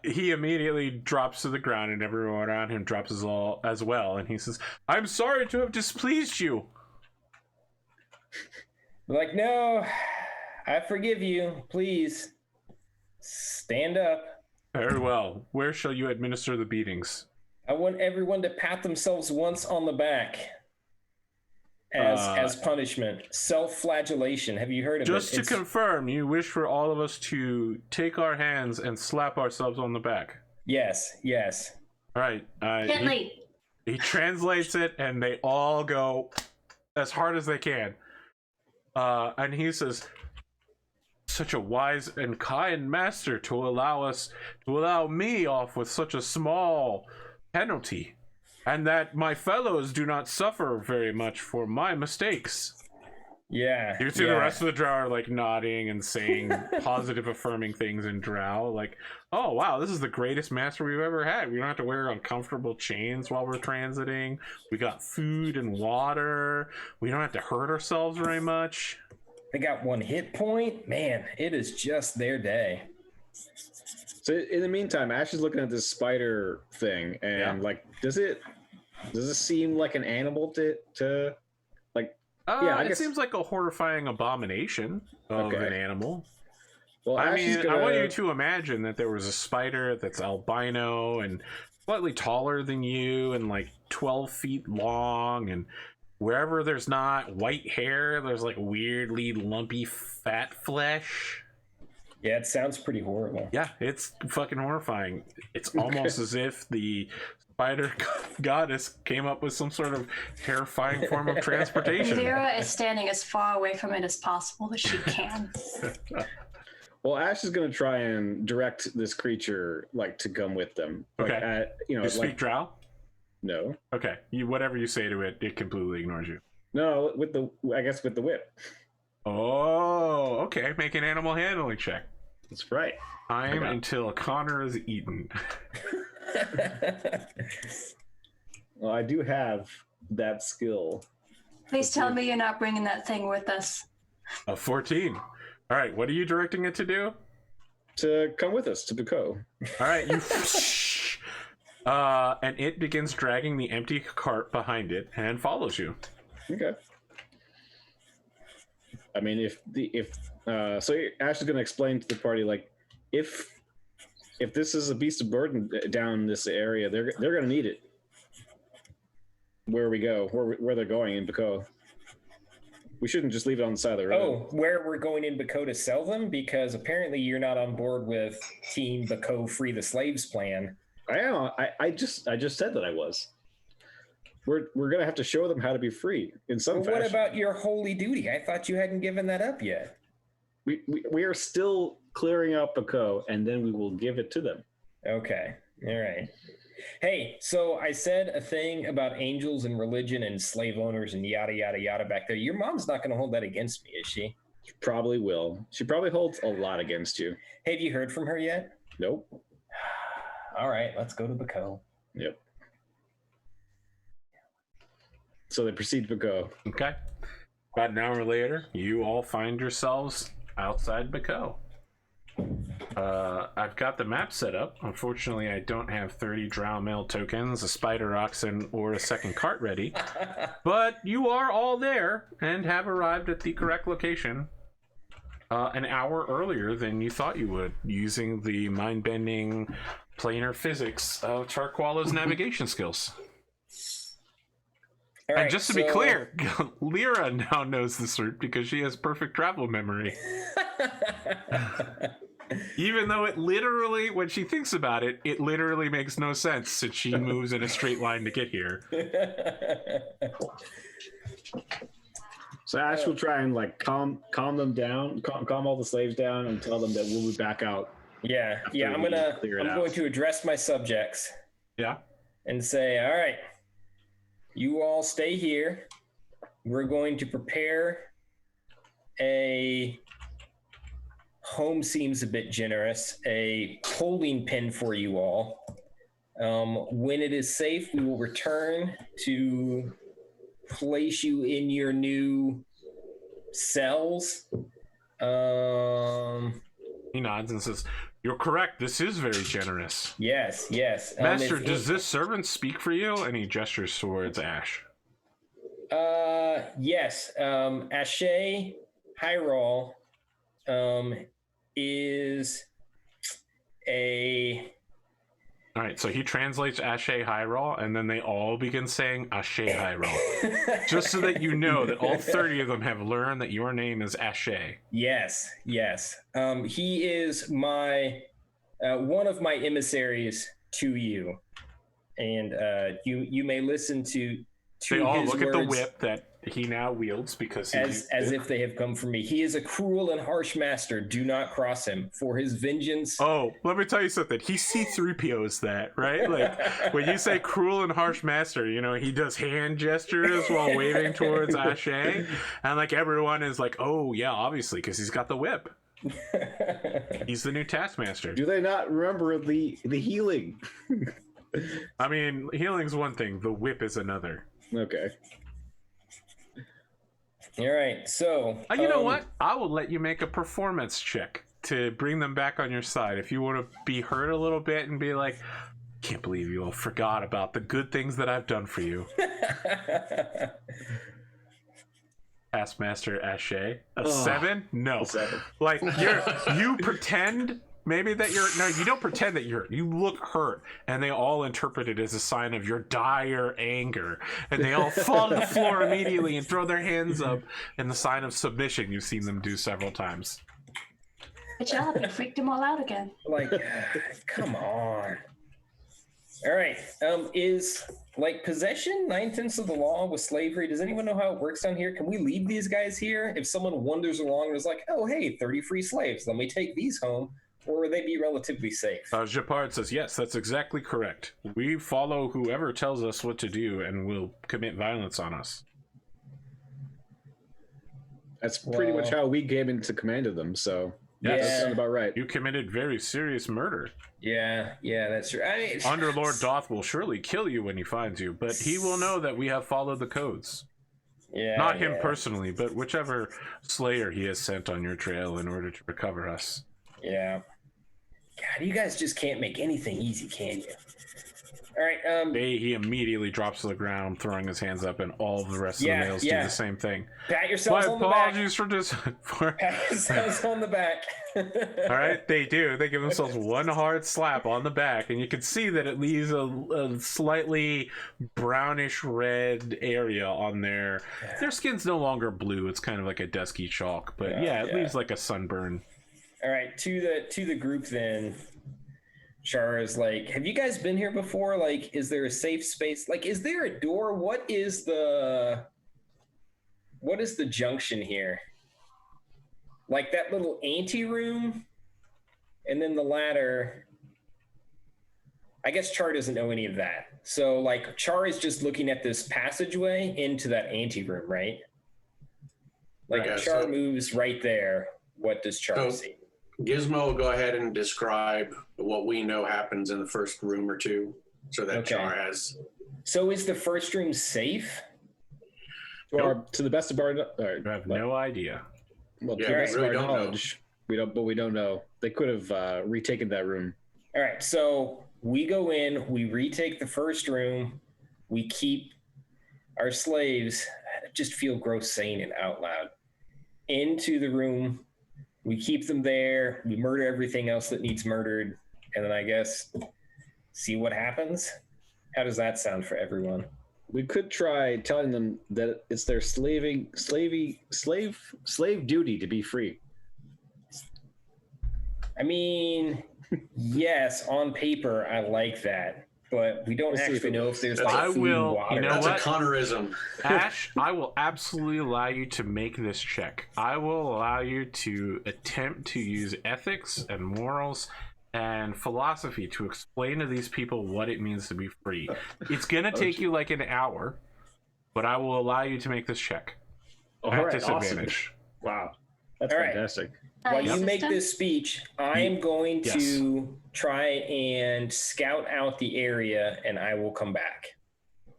he immediately drops to the ground, and everyone around him drops as well. And he says, "I'm sorry to have displeased you." Like, no, I forgive you. Please stand up. Very well. Where shall you administer the beatings? I want everyone to pat themselves once on the back as punishment. Self-flagellation. Have you heard of it? Just to confirm, you wish for all of us to take our hands and slap ourselves on the back. Yes. All right. Gently. He translates it, and they all go as hard as they can. And he says, "Such a wise and kind master to allow me off with such a small penalty, and that my fellows do not suffer very much for my mistakes." Yeah. You see the rest of the drow are like nodding and saying positive, affirming things in drow, like, "Oh wow, this is the greatest master we've ever had. We don't have to wear uncomfortable chains while we're transiting. We got food and water. We don't have to hurt ourselves very much. They got 1 hit point. Man, it is just their day." So in the meantime, Ash is looking at this spider thing, and like, does it seem like an animal to like? I guess it seems like a horrifying abomination of an animal. Well, I mean, I want you to imagine that there was a spider that's albino and slightly taller than you and like 12 feet long, and wherever there's not white hair, there's like weirdly lumpy fat flesh. Yeah, it sounds pretty horrible. Yeah, it's fucking horrifying. It's almost as if the spider goddess came up with some sort of terrifying form of transportation. Lyra is standing as far away from it as possible as she can. Well, Ash is going to try and direct this creature like to come with them. Okay. You speak drow? No. Okay. Whatever you say to it, it completely ignores you. No, with the whip. Oh, okay. Make an animal handling check. That's right. Time until Connor is eaten. Well, I do have that skill. Please tell me you're not bringing that thing with us. A 14. All right, what are you directing it to do? To come with us to Baco. All right, you. And it begins dragging the empty cart behind it and follows you. Okay. I mean, so Ash is going to explain to the party, like, if this is a beast of burden down this area, they're going to need it. Where we go, where they're going in Baco. We shouldn't just leave it on the side of the road. Oh, where we're going in Baco to sell them? Because apparently you're not on board with Team Baco Free the Slaves plan. I am. I just said that I was. We're gonna have to show them how to be free in some fashion. What about your holy duty? I thought you hadn't given that up yet. We are still clearing out Baco, and then we will give it to them. Okay. All right. Hey, so I said a thing about angels and religion and slave owners and yada, yada, yada back there. Your mom's not going to hold that against me, is she? She probably will. She probably holds a lot against you. Have you heard from her yet? Nope. All right, let's go to Baco. Yep. So they proceed to Baco. Okay. About an hour later, you all find yourselves outside Baco. I've got the map set up. Unfortunately, I don't have 30 drow mail tokens, a spider oxen, or a second cart ready. But you are all there and have arrived at the correct location an hour earlier than you thought you would, using the mind-bending planar physics of Tarquala's navigation skills. All right, and just to be clear, Lyra now knows this route because she has perfect travel memory. Even though it literally, when she thinks about it, it literally makes no sense since she moves in a straight line to get here. So Ash will try and like calm them down, calm all the slaves down, and tell them that we'll be back out. Yeah. I'm going to address my subjects. Yeah. And say, all right, you all stay here. We're going to prepare a, home seems a bit generous, a holding pen for you all. When it is safe, we will return to place you in your new cells. He nods and says, "You're correct. This is very generous." Yes. Master, does this servant speak for you? And he gestures towards Ash. Yes. Ashe Heiral is a... All right, so he translates Ashe Heiral, and then they all begin saying Ashe Heiral. Just so that you know that all 30 of them have learned that your name is Ashe. Yes. He is my one of my emissaries to you. And you may listen to they all his look words at the whip that he now wields because as if they have come from me. He is a cruel and harsh master. Do not cross him. For his vengeance. Oh, let me tell you something. He C-3POs that, right? Like when you say cruel and harsh master, you know, he does hand gestures while waving towards Ashe, and like everyone is like, oh yeah, obviously, because he's got the whip. He's the new taskmaster. Do they not remember the healing? I mean, healing's one thing, the whip is another. Okay. All right, so... you know what? I will let you make a performance check to bring them back on your side. If you want to be hurt a little bit and be like, can't believe you all forgot about the good things that I've done for you. Taskmaster Ashe. A 7? No. A 7. Like, you pretend... Maybe that you don't pretend that you're hurt. You look hurt, and they all interpret it as a sign of your dire anger. And they all fall to the floor immediately and throw their hands up in the sign of submission you've seen them do several times. Good job, you freaked them all out again. Like, come on. All right, is, like, possession 9/10 of the law with slavery? Does anyone know how it works down here? Can we leave these guys here? If someone wanders along and is like, oh, hey, 30 free slaves, let me take these home. Or will they be relatively safe? SHEPart says, yes, that's exactly correct. We follow whoever tells us what to do and will commit violence on us. That's pretty much how we came into command of them, so... Yeah, that sounds about right. You committed very serious murder. Yeah, that's true. I mean, Underlord Doth will surely kill you when he finds you, but he will know that we have followed the codes. Yeah, Not him personally, but whichever slayer he has sent on your trail in order to recover us. Yeah. God, you guys just can't make anything easy, can you? All right. He immediately drops to the ground, throwing his hands up, and all of the rest of the males do the same thing. Pat yourselves on the back. My apologies for this. Pat yourselves on the back. All right, they do. They give themselves one hard slap on the back, and you can see that it leaves a slightly brownish red area on their skin's no longer blue. It's kind of like a dusky chalk, but it leaves like a sunburn. All right, to the group then. Char is like, have you guys been here before? Like, is there a safe space? Like, is there a door? What is the junction here? Like that little anteroom and then the ladder. I guess Char doesn't know any of that. So like Char is just looking at this passageway into that anteroom, right? Like if Char moves right there, what does Char see? Gizmo will go ahead and describe what we know happens in the first room or two, so that Char has. So is the first room safe? To the best of our, I have no idea. Well, to the best of our knowledge, we don't know. They could have retaken that room. All right, so we go in, we retake the first room, we keep our slaves. I just feel gross saying it out loud. Into the room. We keep them there. We murder everything else that needs murdered. And then I guess see what happens. How does that sound for everyone? We could try telling them that it's their slave duty to be free. I mean, yes, on paper, I like that. But we don't actually know if there's like food and water. You know That's what? a Connorism. Ash, I will absolutely allow you to make this check. I will allow you to attempt to use ethics and morals and philosophy to explain to these people what it means to be free. It's going to take you like an hour, but I will allow you to make this check. At disadvantage. Awesome. Wow. That's fantastic. While you make this speech, I am going to try and scout out the area, and I will come back.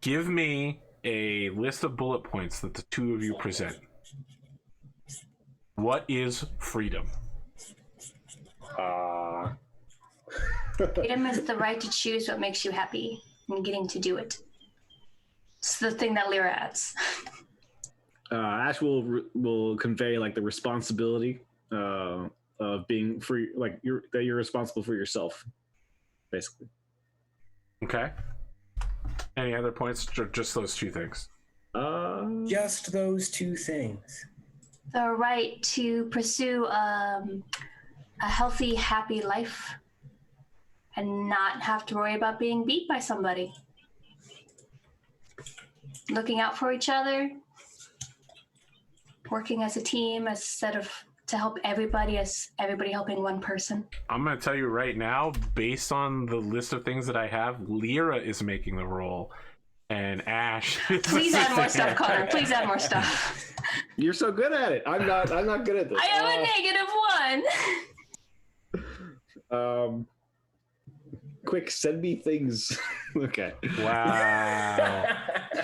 Give me a list of bullet points that the two of you present. What is freedom? Freedom is the right to choose what makes you happy and getting to do it. It's the thing that Lyra adds. Ash will convey like the responsibility of being free, like that you're responsible for yourself, basically. Okay. Any other points? Just those two things. Just those two things. The right to pursue a healthy, happy life and not have to worry about being beat by somebody. Looking out for each other, working as a team instead of to help everybody as everybody helping one person. I'm going to tell you right now, based on the list of things that I have, Lyra is making the roll, and Ash. Please add more stuff, Connor. Please add more stuff. You're so good at it. I'm not good at this. I have a -1. Quick, send me things. Okay. Wow.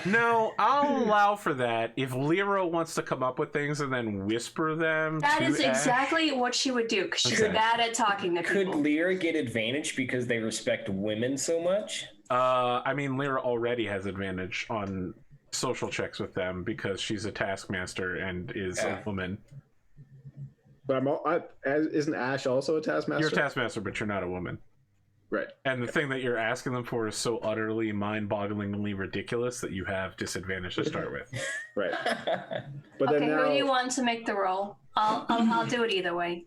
No, I'll allow for that if Lyra wants to come up with things and then whisper them. That is Ash. exactly what she would do, because she's bad at talking to people. Could Lyra get advantage because they respect women so much? I mean, Lyra already has advantage on social checks with them because she's a taskmaster and is a woman. But isn't Ash also a taskmaster? You're a taskmaster, but you're not a woman. Right. And the thing that you're asking them for is so utterly mind-bogglingly ridiculous that you have disadvantage to start with. Right. But okay, then now... who do you want to make the roll? I'll do it either way.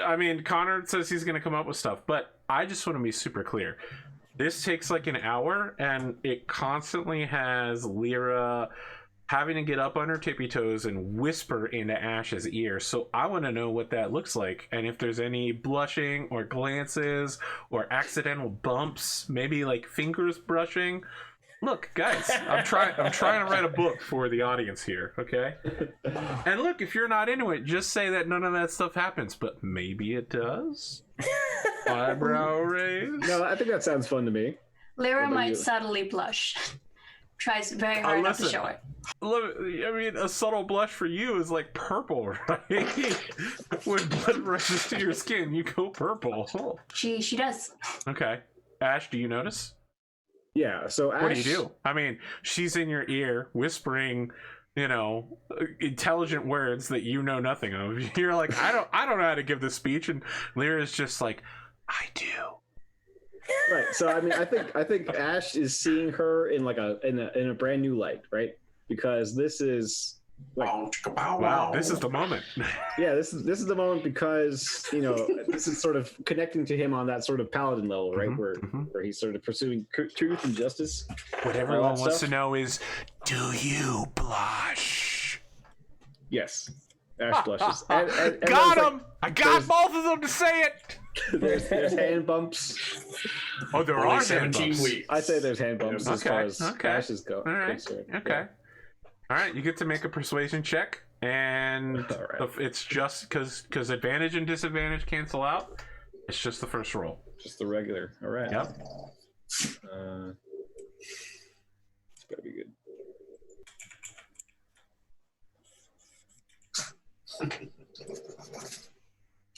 I mean, Connor says he's going to come up with stuff, but I just want to be super clear. This takes like an hour, and it constantly has Lyra having to get up on her tippy toes and whisper into Ash's ear. So I want to know what that looks like, and if there's any blushing or glances or accidental bumps, maybe like fingers brushing. Look, guys, I'm trying to write a book for the audience here, okay? And look, if you're not into it, just say that none of that stuff happens, but maybe it does. Eyebrow raise. No, I think that sounds fun to me. Lyra might subtly blush. Tries very hard not to show it. Look, I mean, a subtle blush for you is like purple, right? When blood rushes to your skin, you go purple. She does. Okay. Ashe, do you notice? Yeah, so Ashe... What do you do? I mean, she's in your ear, whispering, intelligent words that you know nothing of. You're like, I don't know how to give this speech, and Lyra's just like, I do. Right. So I mean, I think Ashe is seeing her in like in a brand new light, right? Because this is like, wow, this is the moment. Yeah, this is the moment because this is sort of connecting to him on that sort of paladin level, right? Where he's sort of pursuing truth and justice. What everyone wants to know is, do you blush? Yes, Ashe blushes. And got him! I got both of them to say it. There's hand bumps. Oh, there are 17 weeks. I say there's hand bumps as far as Ashes go. All right. Okay. All right. You get to make a persuasion check, and it's just because advantage and disadvantage cancel out. It's just the first roll. Just the regular. All right. Yep. It's gotta be good.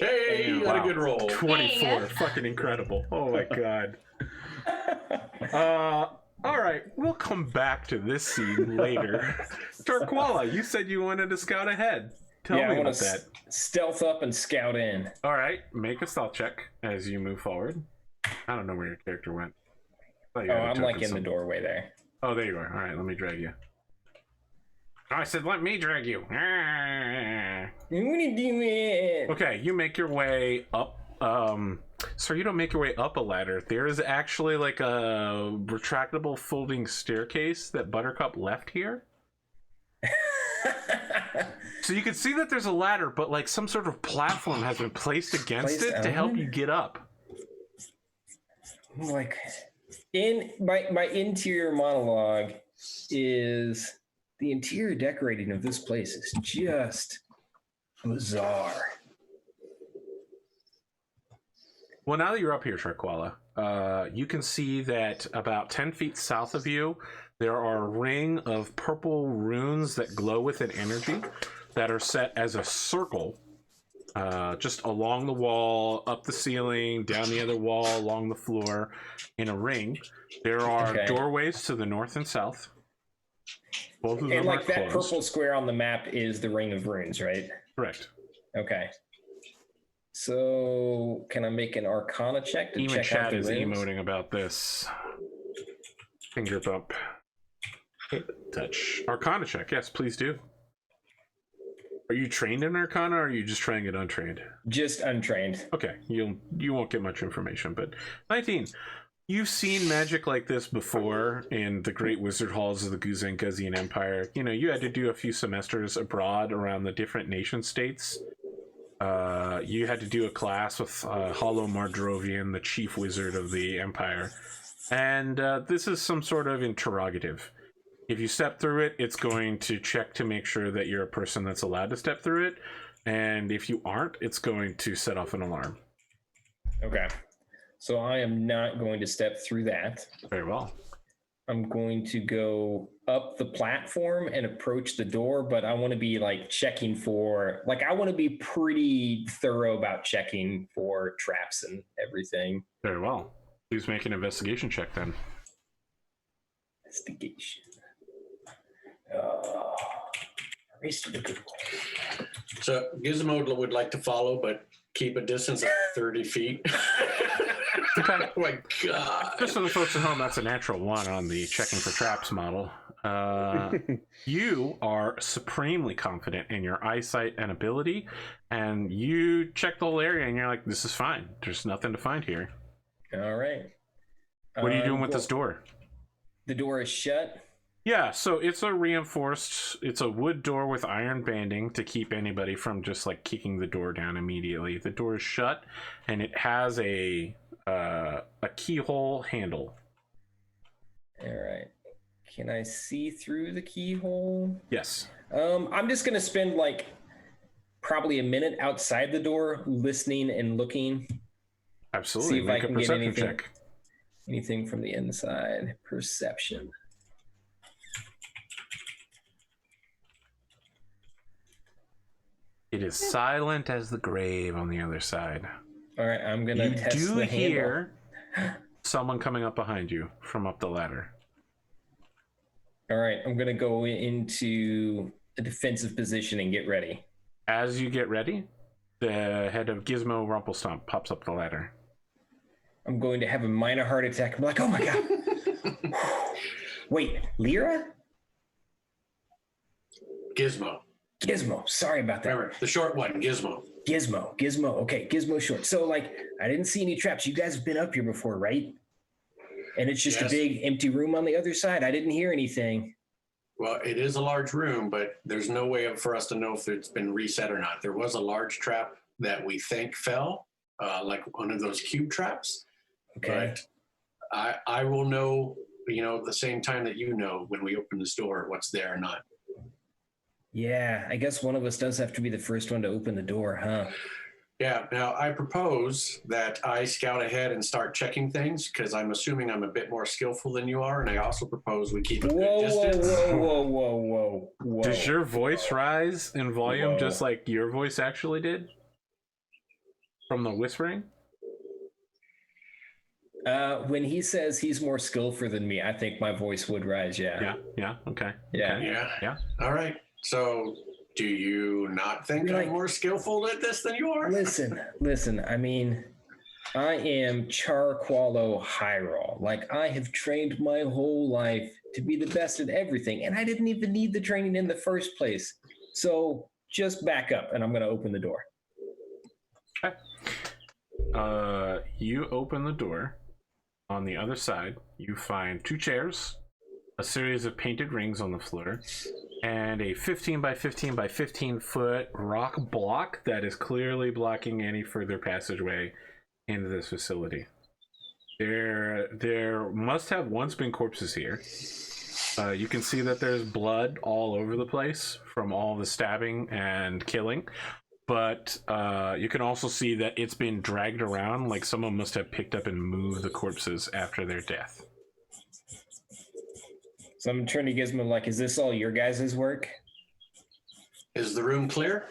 Hey, you got a good roll. 24. Fucking incredible. Oh my god. All right, we'll come back to this scene later. Torquala, you said you wanted to scout ahead. Tell me about that. Stealth up and scout in. All right, make a stealth check as you move forward. I don't know where your character went. I'm like in the doorway there. Oh, there you are. All right, let me drag you. Oh, I said, let me drag you. Okay, you make your way up. So you don't make your way up a ladder. There is actually like a retractable folding staircase that Buttercup left here. So you can see that there's a ladder, but like some sort of platform has been placed against it to help you get up. Like, in my interior monologue is the interior decorating of this place is just bizarre. Well, now that you're up here, Torquala, you can see that about 10 feet south of you, there are a ring of purple runes that glow with an energy that are set as a circle, just along the wall, up the ceiling, down the other wall, along the floor, in a ring. There are doorways to the north and south. Both of them and like are that closed. purple square on the map is the ring of runes, right? Correct. Okay. So can I make an Arcana check to Even check out the Chad is runes? emoting about this. Finger bump. Touch. Arcana check, yes, please do. Are you trained in Arcana, or are you just trying it untrained? Just untrained. Okay, you won't get much information, but 19. You've seen magic like this before in the great wizard halls of the Guzan-Guzian Empire. You know, you had to do a few semesters abroad around the different nation states. You had to do a class with Hollow Mardrovian, the chief wizard of the empire. And this is some sort of interrogative. If you step through it, it's going to check to make sure that you're a person that's allowed to step through it. And if you aren't, it's going to set off an alarm. Okay. So I am not going to step through that. Very well. I'm going to go up the platform and approach the door, but I want to be like checking for, like, I want to be pretty thorough about checking for traps and everything. Very well. Please make an investigation check then. Investigation. Erased the good one. So Gizmo would like to follow, but keep a distance of 30 feet. Okay. Oh my god. Just for the folks at home, that's a natural 1 on the checking for traps model. You are supremely confident in your eyesight and ability, and you check the whole area and you're like, this is fine. There's nothing to find here. All right. What are you doing with this door? The door is shut. Yeah, so it's a reinforced, it's a wood door with iron banding to keep anybody from just like kicking the door down immediately. The door is shut, and it has a keyhole handle. All right. Can I see through the keyhole? Yes. I'm just gonna spend like probably a minute outside the door, listening and looking. Absolutely. See if Make I a can get perception check. anything from the inside. Perception. It is silent as the grave on the other side. All right, I'm gonna You test do the handle. hear someone coming up behind you from up the ladder. All right, I'm gonna go into a defensive position and get ready. As you get ready, the head of Gizmo Rumplestomp pops up the ladder. I'm going to have a minor heart attack. I'm like, oh my god. Wait, Lyra? Gizmo. Gizmo. Sorry about that. Remember, the short one, Gizmo. Gizmo. Okay, Gizmo short. So, like, I didn't see any traps. You guys have been up here before, right? And it's just a big empty room on the other side. I didn't hear anything. Well, it is a large room, but there's no way for us to know if it's been reset or not. There was a large trap that we think fell, like one of those cube traps. Okay. But I will know, the same time that you know when we open this door, what's there or not. Yeah, I guess one of us does have to be the first one to open the door, huh? Yeah. Now, I propose that I scout ahead and start checking things because I'm assuming I'm a bit more skillful than you are. And I also propose we keep a good distance. Whoa. Does your voice rise in volume just like your voice actually did? From the whispering? When he says he's more skillful than me, I think my voice would rise, Yeah, okay. Yeah. Okay. Yeah. All right. So do you not think I'm more skillful at this than you are? Listen. I mean, I am Ashe Heiral. Like, I have trained my whole life to be the best at everything, and I didn't even need the training in the first place. So just back up, and I'm going to open the door. Okay. You open the door. On the other side, you find 2 chairs, a series of painted rings on the floor, and a 15 by 15 by 15 foot rock block that is clearly blocking any further passageway into this facility. There must have once been corpses here. You can see that there's blood all over the place from all the stabbing and killing. But you can also see that it's been dragged around, like someone must have picked up and moved the corpses after their death. So I'm turning to Gizmo like, is this all your guys' work? Is the room clear?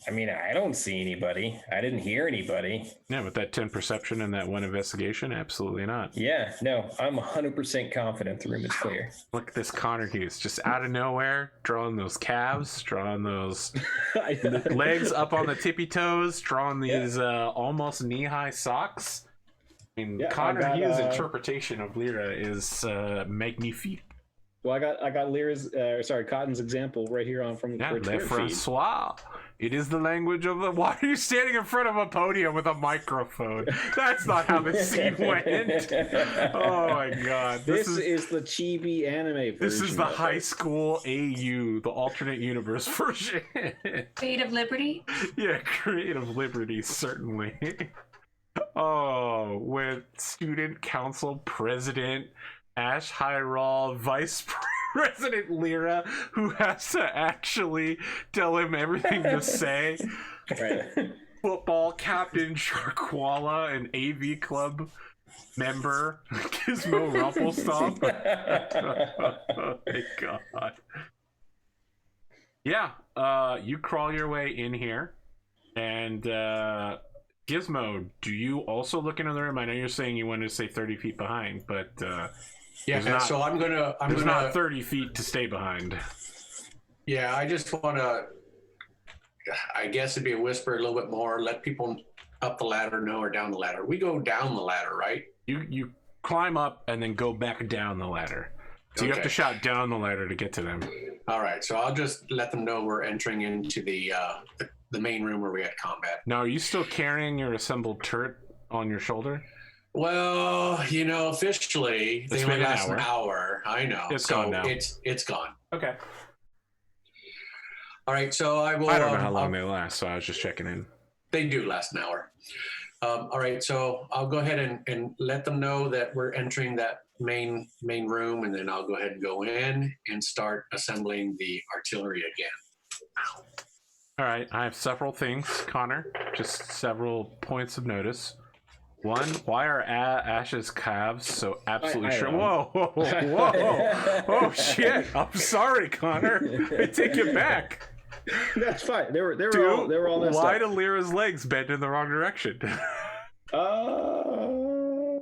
I mean, I don't see anybody. I didn't hear anybody. Yeah, with that 10 perception and that 1 investigation, absolutely not. Yeah, no, I'm 100% confident the room is clear. Look at this Conorhughes, just out of nowhere, drawing those calves, drawing those legs up on the tippy toes, drawing these almost knee-high socks. I mean, Conorhughes' interpretation of Lyra is magnifique. Well, I got Lyra's, Cotton's example right here on from Le Francois. It is the language of the. Why are you standing in front of a podium with a microphone? That's not how the scene went. Oh my god! This is the chibi anime version. This is the high school AU, the alternate universe version. Creative Liberty. Yeah, Creative Liberty, certainly. Oh, with student council president Ashe Heiral, vice president Lyra, who has to actually tell him everything to say. Right. Football captain Sharkwala, an AV club member Gizmo Rumplestomp. Oh my god. Yeah, you crawl your way in here, and Gizmo, do you also look into the room? I know you're saying you wanted to stay 30 feet behind, but so I'm gonna not 30 feet to stay behind. Yeah, I just want to. I guess it'd be a whisper a little bit more. Let people up the ladder know or down the ladder. We go down the ladder, right? You climb up and then go back down the ladder. So you have to shout down the ladder to get to them. All right, so I'll just let them know we're entering into the main room where we had combat. Now, are you still carrying your assembled turret on your shoulder? Well, officially they only last an hour. I know. It's gone now. It's gone. Okay. All right, so I will. I don't know how long they last, so I was just checking in. They do last an hour. All right, so I'll go ahead and let them know that we're entering that main room, and then I'll go ahead and go in and start assembling the artillery again. All right, I have several things, Connor. Just several points of notice. One, why are Ashe's calves so absolutely short? Whoa! Oh shit! I'm sorry, Connor. I take it back. That's fine. They were all messed why up. do Lyra's legs bend in the wrong direction? What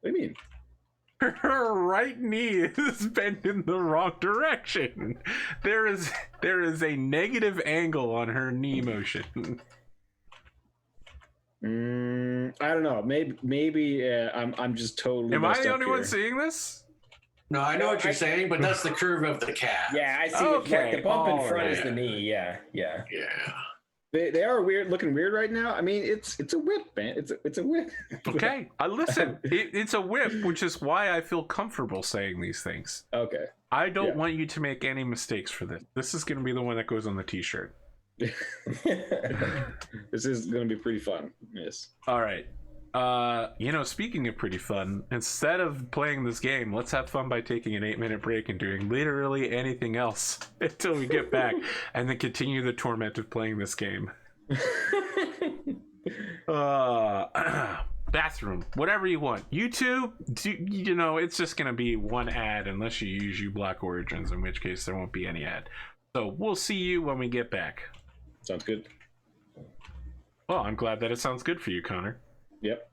do you mean? Her right knee is bent in the wrong direction. There is a negative angle on her knee motion. I don't know. Maybe I'm just totally. Am I the only here. one seeing this? No, I know what you're saying, but that's the curve of the calf. Yeah, I see. Okay, Like the bump in front right. is the knee. Yeah. They are looking weird right now. I mean, it's a whip, man. It's a whip. Okay, listen. It's a whip, which is why I feel comfortable saying these things. Okay. I don't want you to make any mistakes for this. This is going to be the one that goes on the T-shirt. This is going to be pretty fun. Yes. All right. Speaking of pretty fun, instead of playing this game, let's have fun by taking an 8-minute break and doing literally anything else until we get back, and then continue the torment of playing this game. Bathroom, whatever you want. YouTube, it's just gonna be one ad unless you use Black Origins, in which case there won't be any ad. So we'll see you when we get back. Sounds good. Well, I'm glad that it sounds good for you, Connor. Yep.